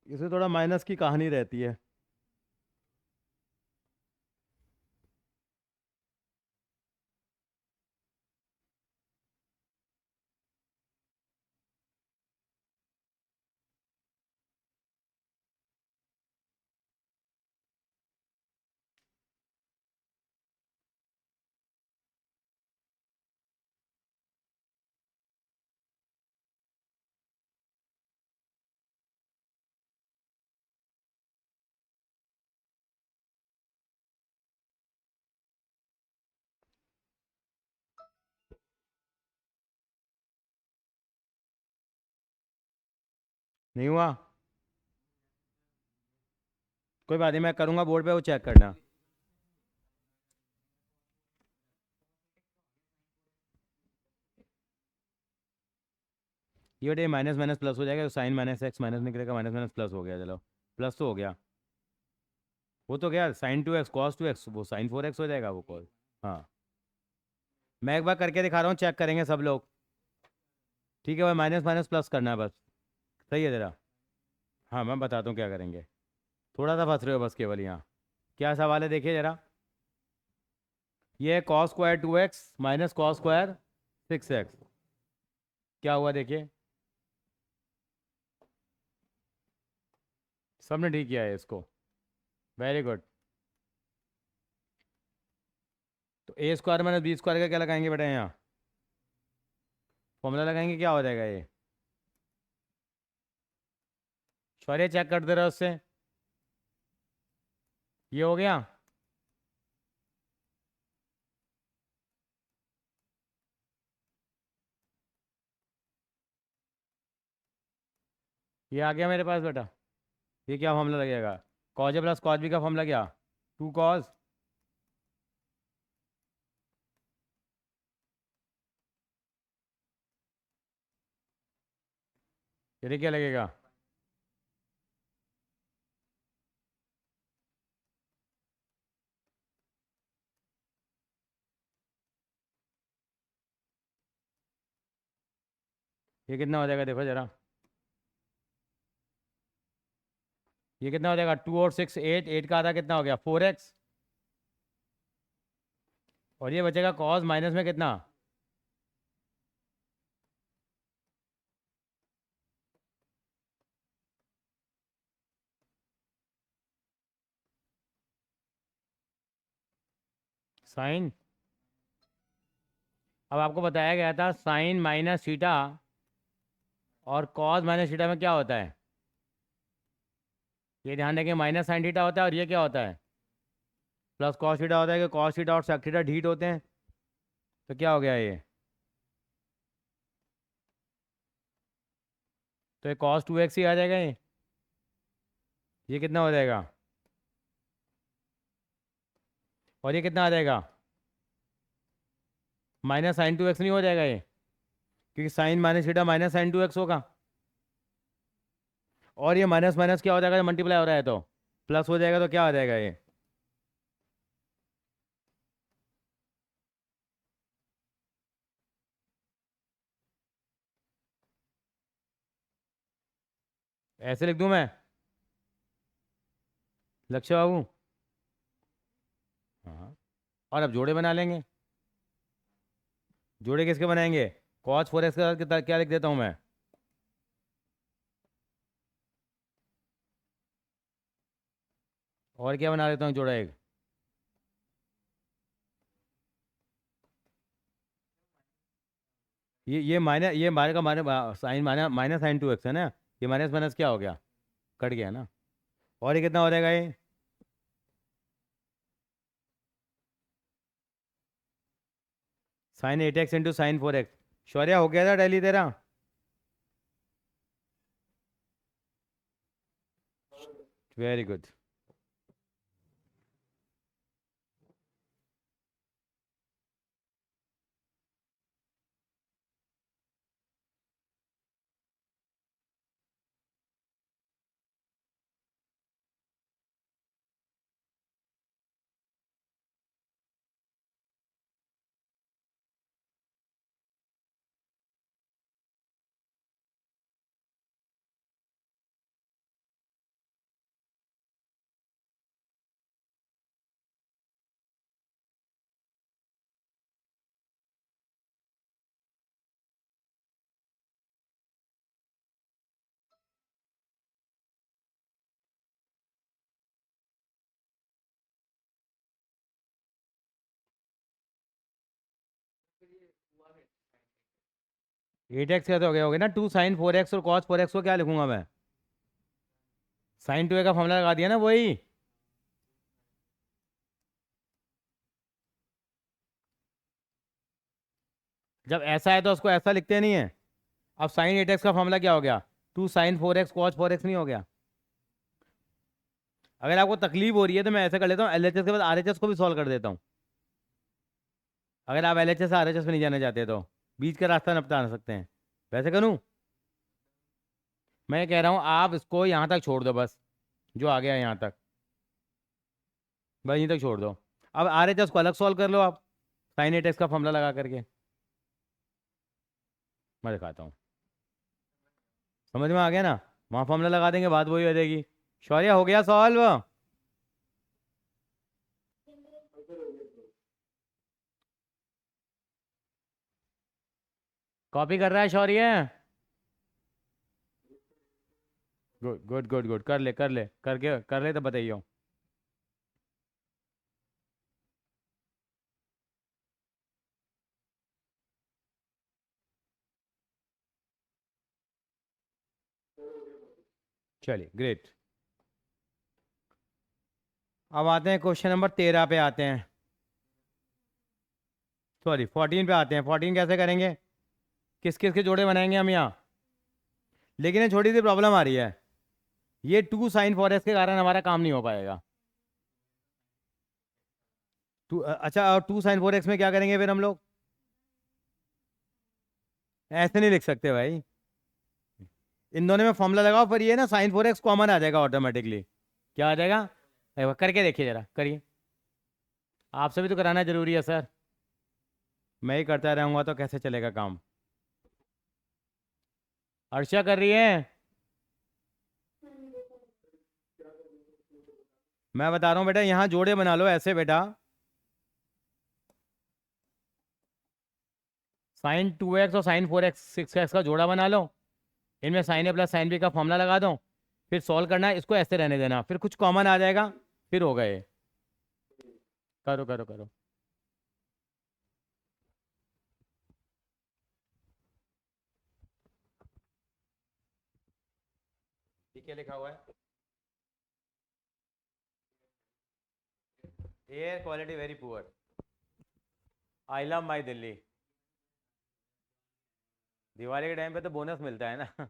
इसमें थोड़ा माइनस की कहानी रहती है। नहीं हुआ, कोई बात नहीं, मैं करूँगा बोर्ड पे, वो चेक करना। ये बेटे माइनस माइनस प्लस हो जाएगा, तो साइन माइनस एक्स माइनस निकलेगा, माइनस माइनस प्लस हो गया, चलो प्लस तो हो गया। वो तो गया साइन 2x कॉस 2x, वो साइन 4x हो जाएगा वो कॉस। हाँ, मैं एक बार करके दिखा रहा हूँ, चेक करेंगे सब लोग। ठीक है भाई, माइनस माइनस प्लस करना है बस। सही है तेरा। हाँ मैं बताता हूँ क्या करेंगे। थोड़ा सा फंस रहे हो बस केवल यहाँ। क्या सवाल है देखिए जरा। ये है cos square 2x minus cos square 6x। क्या हुआ देखिए। सबने ठीक किया है इसको, वेरी गुड। तो ए स्क्वायर माइनस बी स्क्वायर का क्या लगाएंगे बेटा यहाँ, फॉर्मूला लगाएंगे, क्या हो जाएगा ये। शौर्य चेक कर दे रहा उससे। ये हो गया। ये आ गया मेरे पास बेटा। ये क्या फॉर्मूला लगेगा, कॉज ए प्लस कॉज बी का फॉर्मूला क्या, 2 cos। ये क्या लगेगा, ये कितना हो जाएगा देखो जरा। ये कितना हो जाएगा, 2 और 6 8, 8 का आधा कितना हो गया 4x। और ये बचेगा कॉस माइनस में कितना, साइन। अब आपको बताया गया था साइन माइनस थीटा और कॉस माइनस थीटा में क्या होता है। ये ध्यान रखें, माइनस साइन थीटा होता है और ये क्या होता है, प्लस कॉस थीटा होता है, कि कॉस थीटा और सेक थीटा ढीट होते हैं। तो क्या हो गया ये, तो ये कॉस 2x ही आ जाएगा ये कितना हो जाएगा, और ये कितना आ जाएगा, माइनस साइन 2x नहीं हो जाएगा ये, क्योंकि sine minus theta minus sine 2x होगा। और ये माइनस माइनस क्या हो जाएगा जब मल्टीप्लाई हो रहा है तो प्लस हो जाएगा, तो क्या हो जाएगा ये, ऐसे लिख दूं मैं, लक्ष्य बाबू। हाँ, और अब जोड़े बना लेंगे। जोड़े किसके बनाएंगे, कॉस 4x के साथ क्या लिख देता हूँ मैं, और क्या बना देता हूँ जोड़ा एक, ये माइनस, ये मारे का minus sine minus minus sine 2x है ना, ये माइनस माइनस क्या हो गया, कट गया ना। और ये कितना हो जाएगा ये? Sign 8x into sine 4x। Shaurya हो गया था डेली तेरा? Very good. एट एक्स का तो हो गया ना, 2 sin 4x और cos 4x को क्या लिखूंगा मैं? sin 2a का फॉर्मूला लगा दिया ना, वही। जब ऐसा है तो उसको ऐसा लिखते नहीं है। अब साइन 8x का फॉर्मूला क्या हो गया? 2 sin 4x cos 4x नहीं हो गया? अगर आपको तकलीफ हो रही है तो मैं ऐसा कर लेता हूँ, एलएचएस के बाद आरएचएस को भी सॉल्व कर देता हूँ। अगर आप एलएचएस से आरएचएस में नहीं जाना चाहते तो बीच का रास्ता नपटा सकते हैं। वैसे करूँ? मैं कह रहा हूँ आप इसको यहाँ तक छोड़ दो बस, जो आ गया यहाँ तक, बस यहीं तक छोड़ दो। अब आरएचएस को अलग सॉल्व कर लो आप, साइन 8x का फॉर्मूला लगा करके। मैं दिखाता हूँ, समझ में आ गया ना? वहाँ फॉर्मूला लगा देंगे, बात वही हो जाएगी। शौर्य हो गया सॉल्व? कॉपी कर रहा है शौर्य? गुड गुड गुड गुड, कर ले कर ले, करके कर ले तो बताइए। चलिए ग्रेट। अब आते हैं क्वेश्चन नंबर 13 पे आते हैं, सॉरी 14 पे आते हैं। 14 कैसे करेंगे? किस किस के जोड़े बनाएंगे हम यहाँ? लेकिन ये छोटी सी प्रॉब्लम आ रही है, ये 2 sin 4x के कारण हमारा काम नहीं हो पाएगा। अच्छा, और 2 sin 4x में क्या करेंगे फिर हम लोग? ऐसे नहीं लिख सकते भाई, इन दोनों में फॉर्मूला लगाओ, पर ये ना sin 4x कॉमन आ जाएगा ऑटोमेटिकली। क्या आ जाएगा? एक बार करके देखिए, जरा करिए। आपसे भी तो कराना जरूरी है सर, मैं ही करता रहूंगा तो कैसे चलेगा काम? अर्षा कर रही है? मैं बता रहा हूँ बेटा, यहाँ जोड़े बना लो ऐसे बेटा, sin 2x और sin 4x 6x का जोड़ा बना लो, इनमें sign A plus sine B का फॉर्मूला लगा दो, फिर सॉल्व करना है, इसको ऐसे रहने देना, फिर कुछ कॉमन आ जाएगा, फिर हो गए। करो करो करो। ये क्या लिखा हुआ है? Air quality very poor, I love my Delhi. Diwali के टाइम पे तो बोनस मिलता है ना।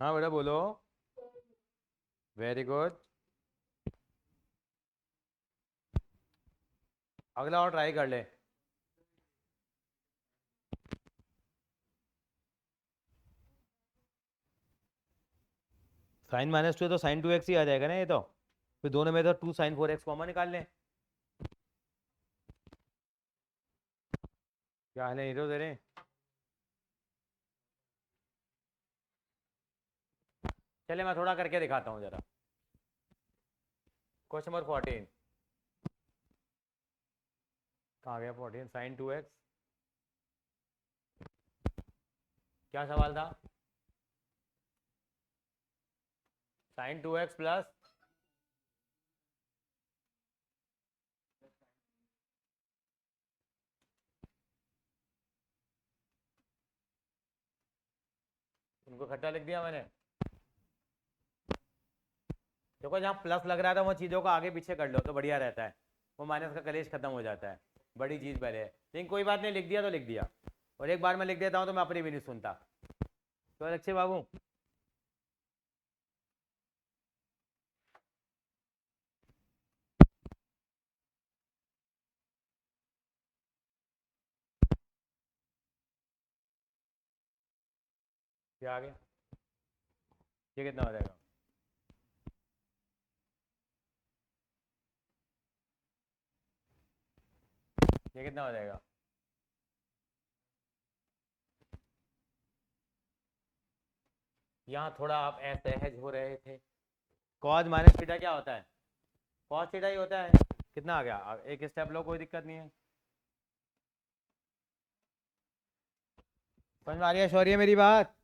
हाँ बेटा बोलो। Very good. अगला और ट्राई कर ले। साइन माइनस टू है तो साइन टू एक्स ही आ जाएगा ना ये तो। फिर दोनों में तो two sine four x common निकाल लें। क्या हाल है हीरो तेरे? चले मैं थोड़ा करके दिखाता हूँ जरा। क्वेश्चन नंबर 14 कहाँ गया? 14 साइन टू एक्स। क्या सवाल था? साइन टू एक्स प्लस उनको खट्टा लिख दिया मैंने। देखो जहाँ प्लस लग रहा था वो चीज़ों को आगे पीछे कर लो तो बढ़िया रहता है। वो माइनस का कलेश खत्म हो जाता है। बड़ी चीज़ पहले है लेकिन कोई बात नहीं, लिख दिया तो लिख दिया। और एक बार मैं लिख देता हूँ तो मैं अपनी भी नहीं सुनता। तो अच्छे बाबू क्या आगे? ये कितना हो जाएगा? ये कितना हो जाएगा? यहाँ थोड़ा आप असहज हो रहे थे। कॉज माइनस थीटा क्या होता है? कॉस थीटा ही होता है। कितना आ गया? एक स्टेप लो, कोई दिक्कत नहीं है। समझ में आ रही है शौर्य मेरी बात?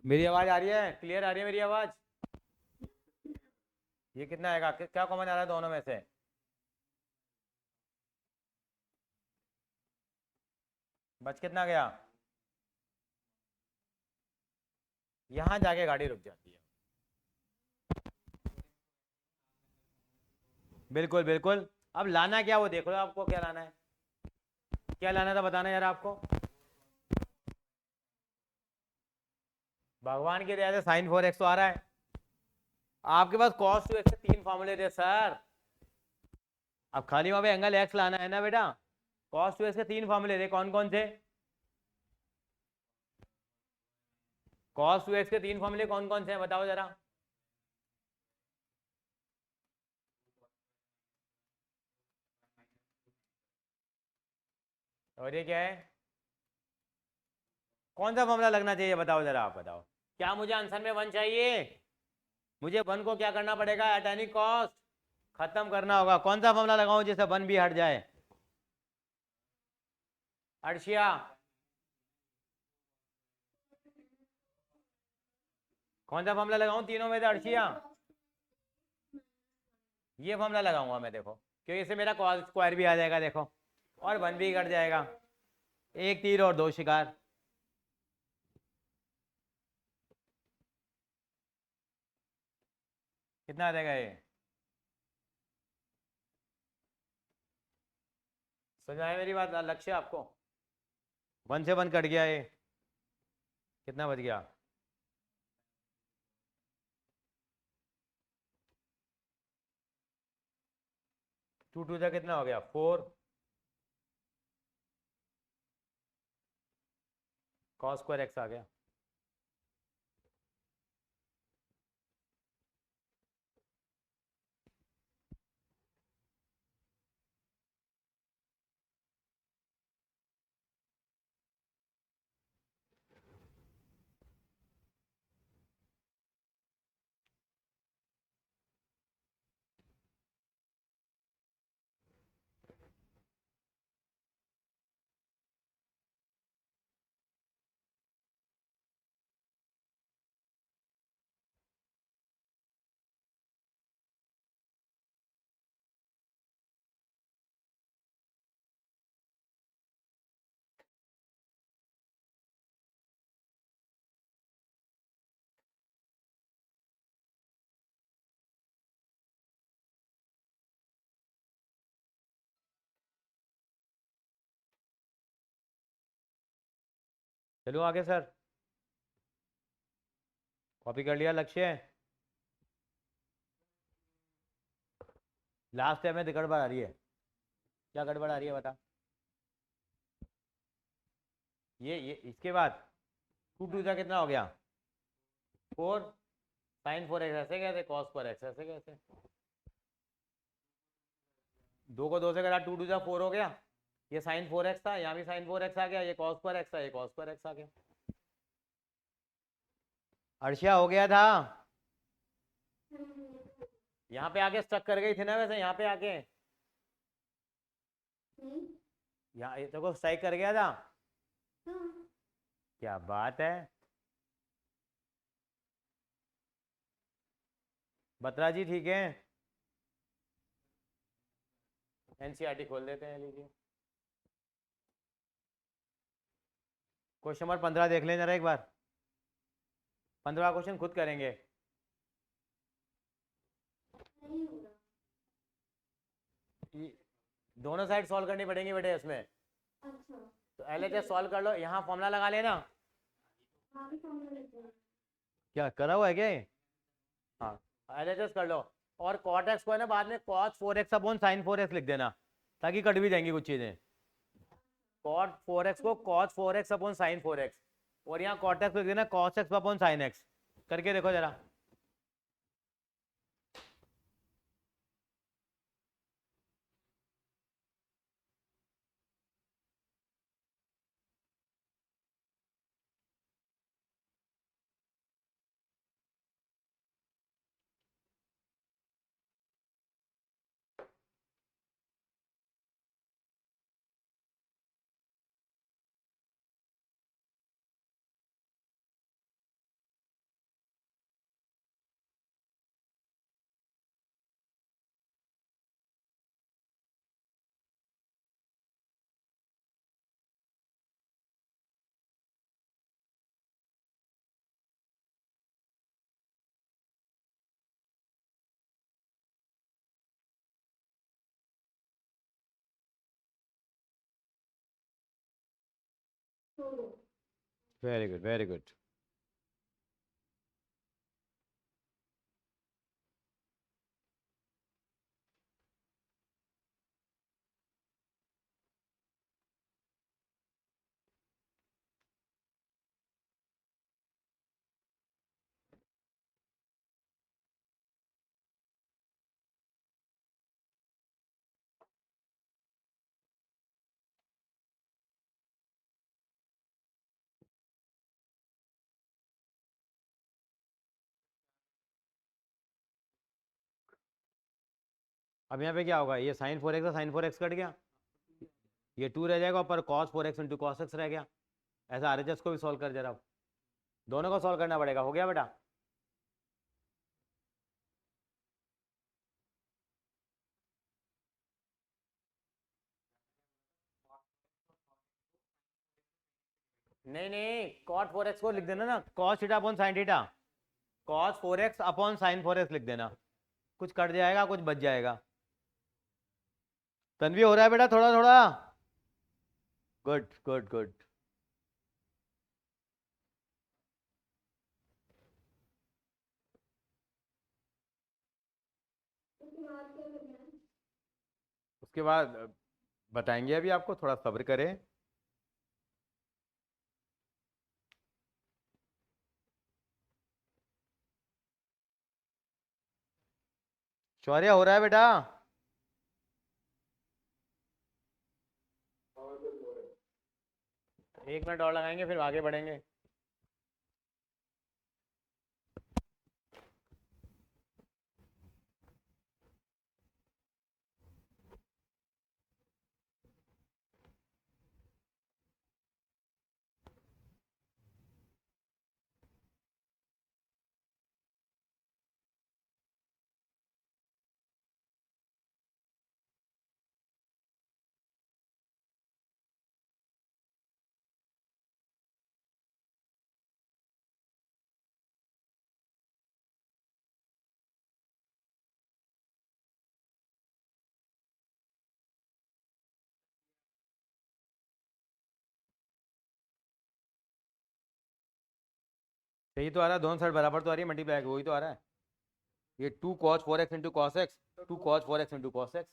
मेरी आवाज आ रही है? क्लियर आ रही है मेरी आवाज? ये कितना आएगा? क्या कॉमन आ रहा है दोनों में से? बच कितना गया? यहां जाके गाड़ी रुक जाती है। बिल्कुल बिल्कुल। अब लाना क्या वो देख लो, आपको क्या लाना है? क्या लाना था बताना यार आपको। भगवान की दया से साइन फोर एक्स तो आ रहा है। आपके पास कॉस टू एक्स के 3 फॉर्मूले थे सर। अब खाली वहां पे एंगल एक्स लाना है ना बेटा। कॉस टू एक्स के 3 फॉर्मूले थे, कौन कौन थे? कॉस टू एक्स के 3 फॉर्मूले कौन कौन से हैं बताओ जरा। और ये क्या है? कौन सा फॉर्मूला लगना चाहिए बताओ जरा, आप बताओ। क्या मुझे आंसर में 1 चाहिए? मुझे 1 को क्या करना पड़ेगा? टैनिक कॉस्ट खत्म करना होगा। कौन सा फॉर्मूला लगाऊं जिससे 1 भी हट जाए? अर्शिया कौन सा फॉर्मूला लगाऊं तीनों में से? अर्शिया ये फॉर्मूला लगाऊंगा मैं, देखो क्योंकि इससे मेरा कॉस स्क्वायर भी आ जाएगा देखो, और 1 भी कट जाएगा। एक तीर और दो शिकार। कितना आ जाएगा ये? समझ आया मेरी बात? लक्ष्य आपको 1 से 1 कट गया ये। कितना बच गया? 2 2 का कितना हो गया? 4 कॉस स्क्वायर एक्स आ गया। चलो आगे सर, कॉपी कर लिया लक्ष्य? लास्ट टाइम में गड़बड़ आ रही है, क्या गड़बड़ आ रही है बता। ये इसके बाद 2 का कितना हो गया 4, साइन 4x ऐसे कैसे, कॉस 4x ऐसे कैसे, 2 को 2 से करा 2 4 हो गया, ये साइन 4x था, यहाँ भी साइन 4x आ गया, ये कॉस 4x था, ये कॉस 4x आ गया। अर्शिया हो गया था, यहाँ पे आके स्टक कर गई थी ना वैसे, यहाँ पे आके यहाँ ये तो स्ट्राइक कर गया था। क्या बात है, बत्रा जी ठीक है। एनसीईआरटी खोल देते हैं, लीजिए क्वेश्चन नंबर 15 देख लें जरा एक बार, 15 क्वेश्चन खुद करेंगे। दोनों साइड सॉल्व करनी पड़ेंगी बेटे इसमें। अच्छा, तो एलएचएस सॉल्व कर लो, यहाँ फॉर्मूला लगा लेना। हाँ भी फॉर्मूला लिख दो। क्या करा हुआ है क्या ये? हाँ एलएचएस कर लो, और कॉट एक्स को है ना बाद में cos 4x upon sine 4x लिख देना, ताकि कट भी जाएंगी कुछ चीजें। कॉट 4x को cos 4x upon sine 4x, और यहाँ कॉट एक्स लिख देना cos x upon sine x। करके देखो जरा। Very good very good. अब यहाँ पे क्या होगा, ये साइन 4x का साइन 4x कट गया, ये 2 रह जाएगा, ऊपर cos 4x into cos x रह गया। ऐसा आरएचएस को भी सॉल्व कर जरा, दोनों को सॉल्व करना पड़ेगा। हो गया बेटा? नहीं नहीं, cot 4x को लिख देना ना cos theta upon sine theta, cos 4x upon sine 4x लिख देना, कुछ कट जाएगा कुछ बच जाएगा। तन्वी हो रहा है बेटा थोड़ा थोड़ा, गुड गुड गुड। उसके बाद क्या करना है? उसके बाद बताएंगे, अभी आपको थोड़ा सब्र करें। शौर्य हो रहा है बेटा? 1 मिनट और लगाएंगे फिर आगे बढ़ेंगे। सही तो आ रहा है, दोनों साइड बराबर तो आ रही है, मल्टीप्लाई वही तो आ रहा है। ये 2 cos 4x into cos x, 2 cos 4x into cos x.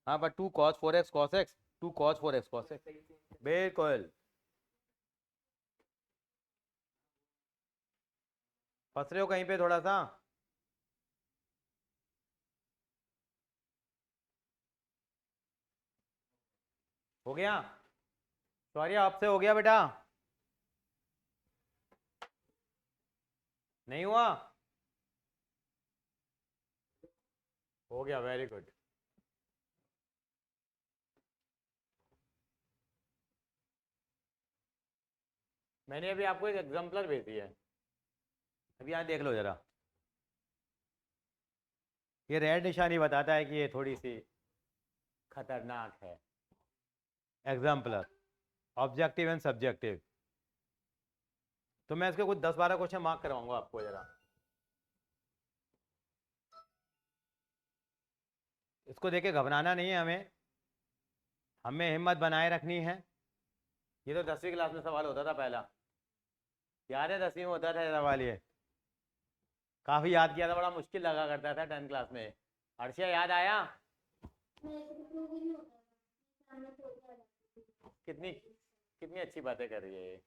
हाँ पर 2 cos 4x cos x, 2 cos 4x cos x, बिल्कुल। फंस रहे हो कहीं पे थोड़ा सा? हो गया? सॉरी आपसे हो गया बेटा? नहीं हुआ? हो गया, वेरी गुड। मैंने अभी आपको एक एग्जाम्पलर भेज दिया है, अभी यहाँ देख लो जरा। ये रेड निशानी बताता है कि ये थोड़ी सी खतरनाक है। Exemplar, objective and subjective. तो मैं इसके कुछ 10-12 क्वेश्चन मार्क करवाऊंगा आपको जरा। इसको देख के घबराना नहीं है हमें हिम्मत बनाए रखनी है। ये तो 10वीं क्लास में सवाल होता था पहला, याद है? 10वीं में होता था ये सवाल, ये काफ़ी याद किया था, बड़ा मुश्किल लगा करता था 10th क्लास में। अर्शिया याद आया? मेरे को तो prove ही नहीं होता था, सामने तो होता था। कितनी कितनी अच्छी बातें कर रही है ये।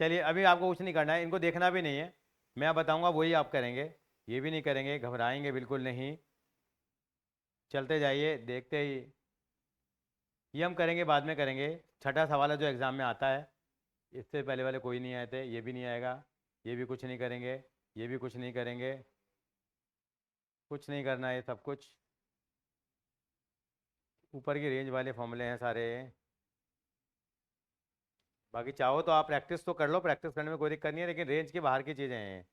चलिए अभी आपको कुछ नहीं करना है, इनको देखना भी नहीं है, मैं बताऊंगा वही आप करेंगे। ये भी नहीं करेंगे, घबराएंगे बिल्कुल नहीं, चलते जाइए देखते ही। ये हम करेंगे, बाद में करेंगे। छठा सवाल है जो एग्ज़ाम में आता है, इससे पहले वाले कोई नहीं आए थे, ये भी नहीं आएगा। ये भी कुछ नहीं करेंगे, ये भी कुछ नहीं करेंगे, कुछ नहीं करना है सब कुछ। ऊपर की रेंज वाले फॉर्मूले हैं सारे। बाकी चाहो तो आप प्रैक्टिस तो कर लो, प्रैक्टिस करने में कोई दिक्कत नहीं है, लेकिन रेंज के बाहर की चीज़ें हैं।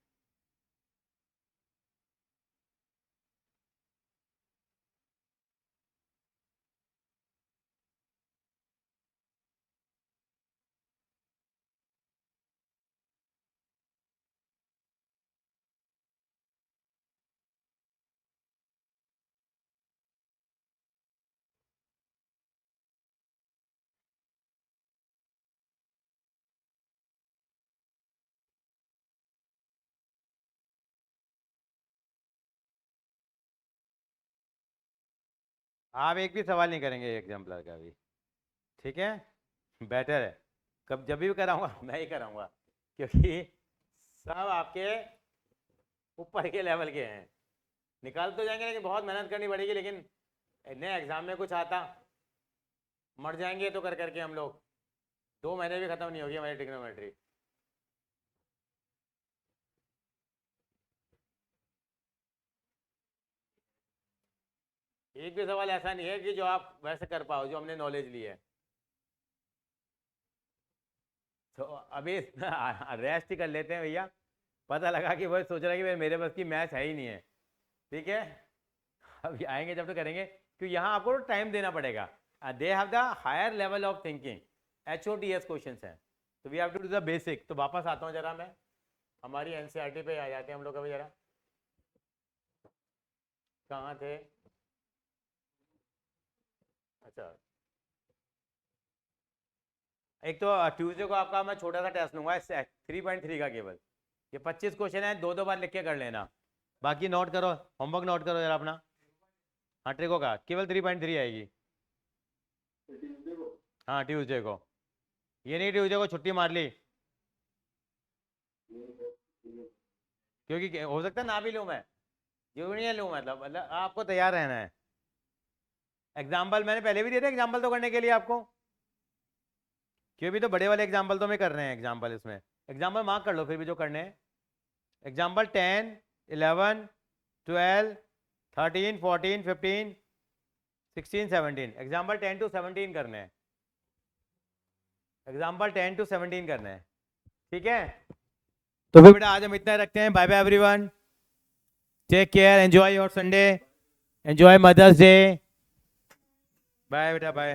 आप एक भी सवाल नहीं करेंगे एग्जाम्पलर का भी, ठीक है? बेटर है, कब जब भी कराऊंगा मैं ही कराऊंगा, क्योंकि सब आपके ऊपर के लेवल के हैं। निकाल तो जाएंगे लेकिन बहुत मेहनत करनी पड़ेगी, लेकिन नए एग्जाम में कुछ आता, मर जाएंगे तो कर करके हम लोग। 2 महीने भी खत्म नहीं होगी हमारी ट्रिग्नोमेट्री। एक भी सवाल ऐसा नहीं है कि जो आप वैसे कर पाओ जो हमने नॉलेज ली है। तो अभी रेस्ट ही कर लेते हैं भैया। पता लगा कि वही सोच रहा है कि मेरे बस की मैच है ही नहीं है, ठीक है? अभी आएंगे जब तो करेंगे, क्योंकि यहाँ आपको टाइम देना पड़ेगा। They have the higher level of thinking, HOTS questions हैं, तो we have to do the basic. तो वापस आता हूँ जरा मैं, हमारी NCERT पे आ जाते हैं हम लोग अभी जरा। कहाँ थे? अच्छा, एक तो ट्यूसडे को आपका मैं छोटा सा टेस्ट लूंगा 3.3 का केवल। ये 25 क्वेश्चन है, 2-2 बार लिख के कर लेना। बाकी नोट करो, होमवर्क नोट करो जरा अपना। हाँ ट्रिको का केवल 3.3 आएगी। हाँ ट्यूसडे को, ये नहीं ट्यूसडे को छुट्टी मार ली, क्योंकि हो सकता है ना भी लूँ मैं, जरूरी नहीं है लूँ, मतलब आपको तैयार रहना है। एग्जाम्पल मैंने पहले भी दिए थे, एग्जाम्पल तो करने के लिए आपको, क्यों भी तो बड़े वाले एग्जाम्पल तो मैं कर रहे हैं। एग्जाम्पल इसमें एग्जाम्पल मार्क कर लो फिर भी जो करने हैं। एग्जाम्पल 10, 11, 12, 13, 14, 15, 16, 17। एग्जाम्पल 10 to 17 करने हैं, एग्जाम्पल 10 to 17 करने हैं, ठीक है? तो फिर बेटा आज हम इतना रखते हैं। Bye bye everyone, take care, enjoy your Sunday, enjoy Mother's Day. Bye बेटा, बाय।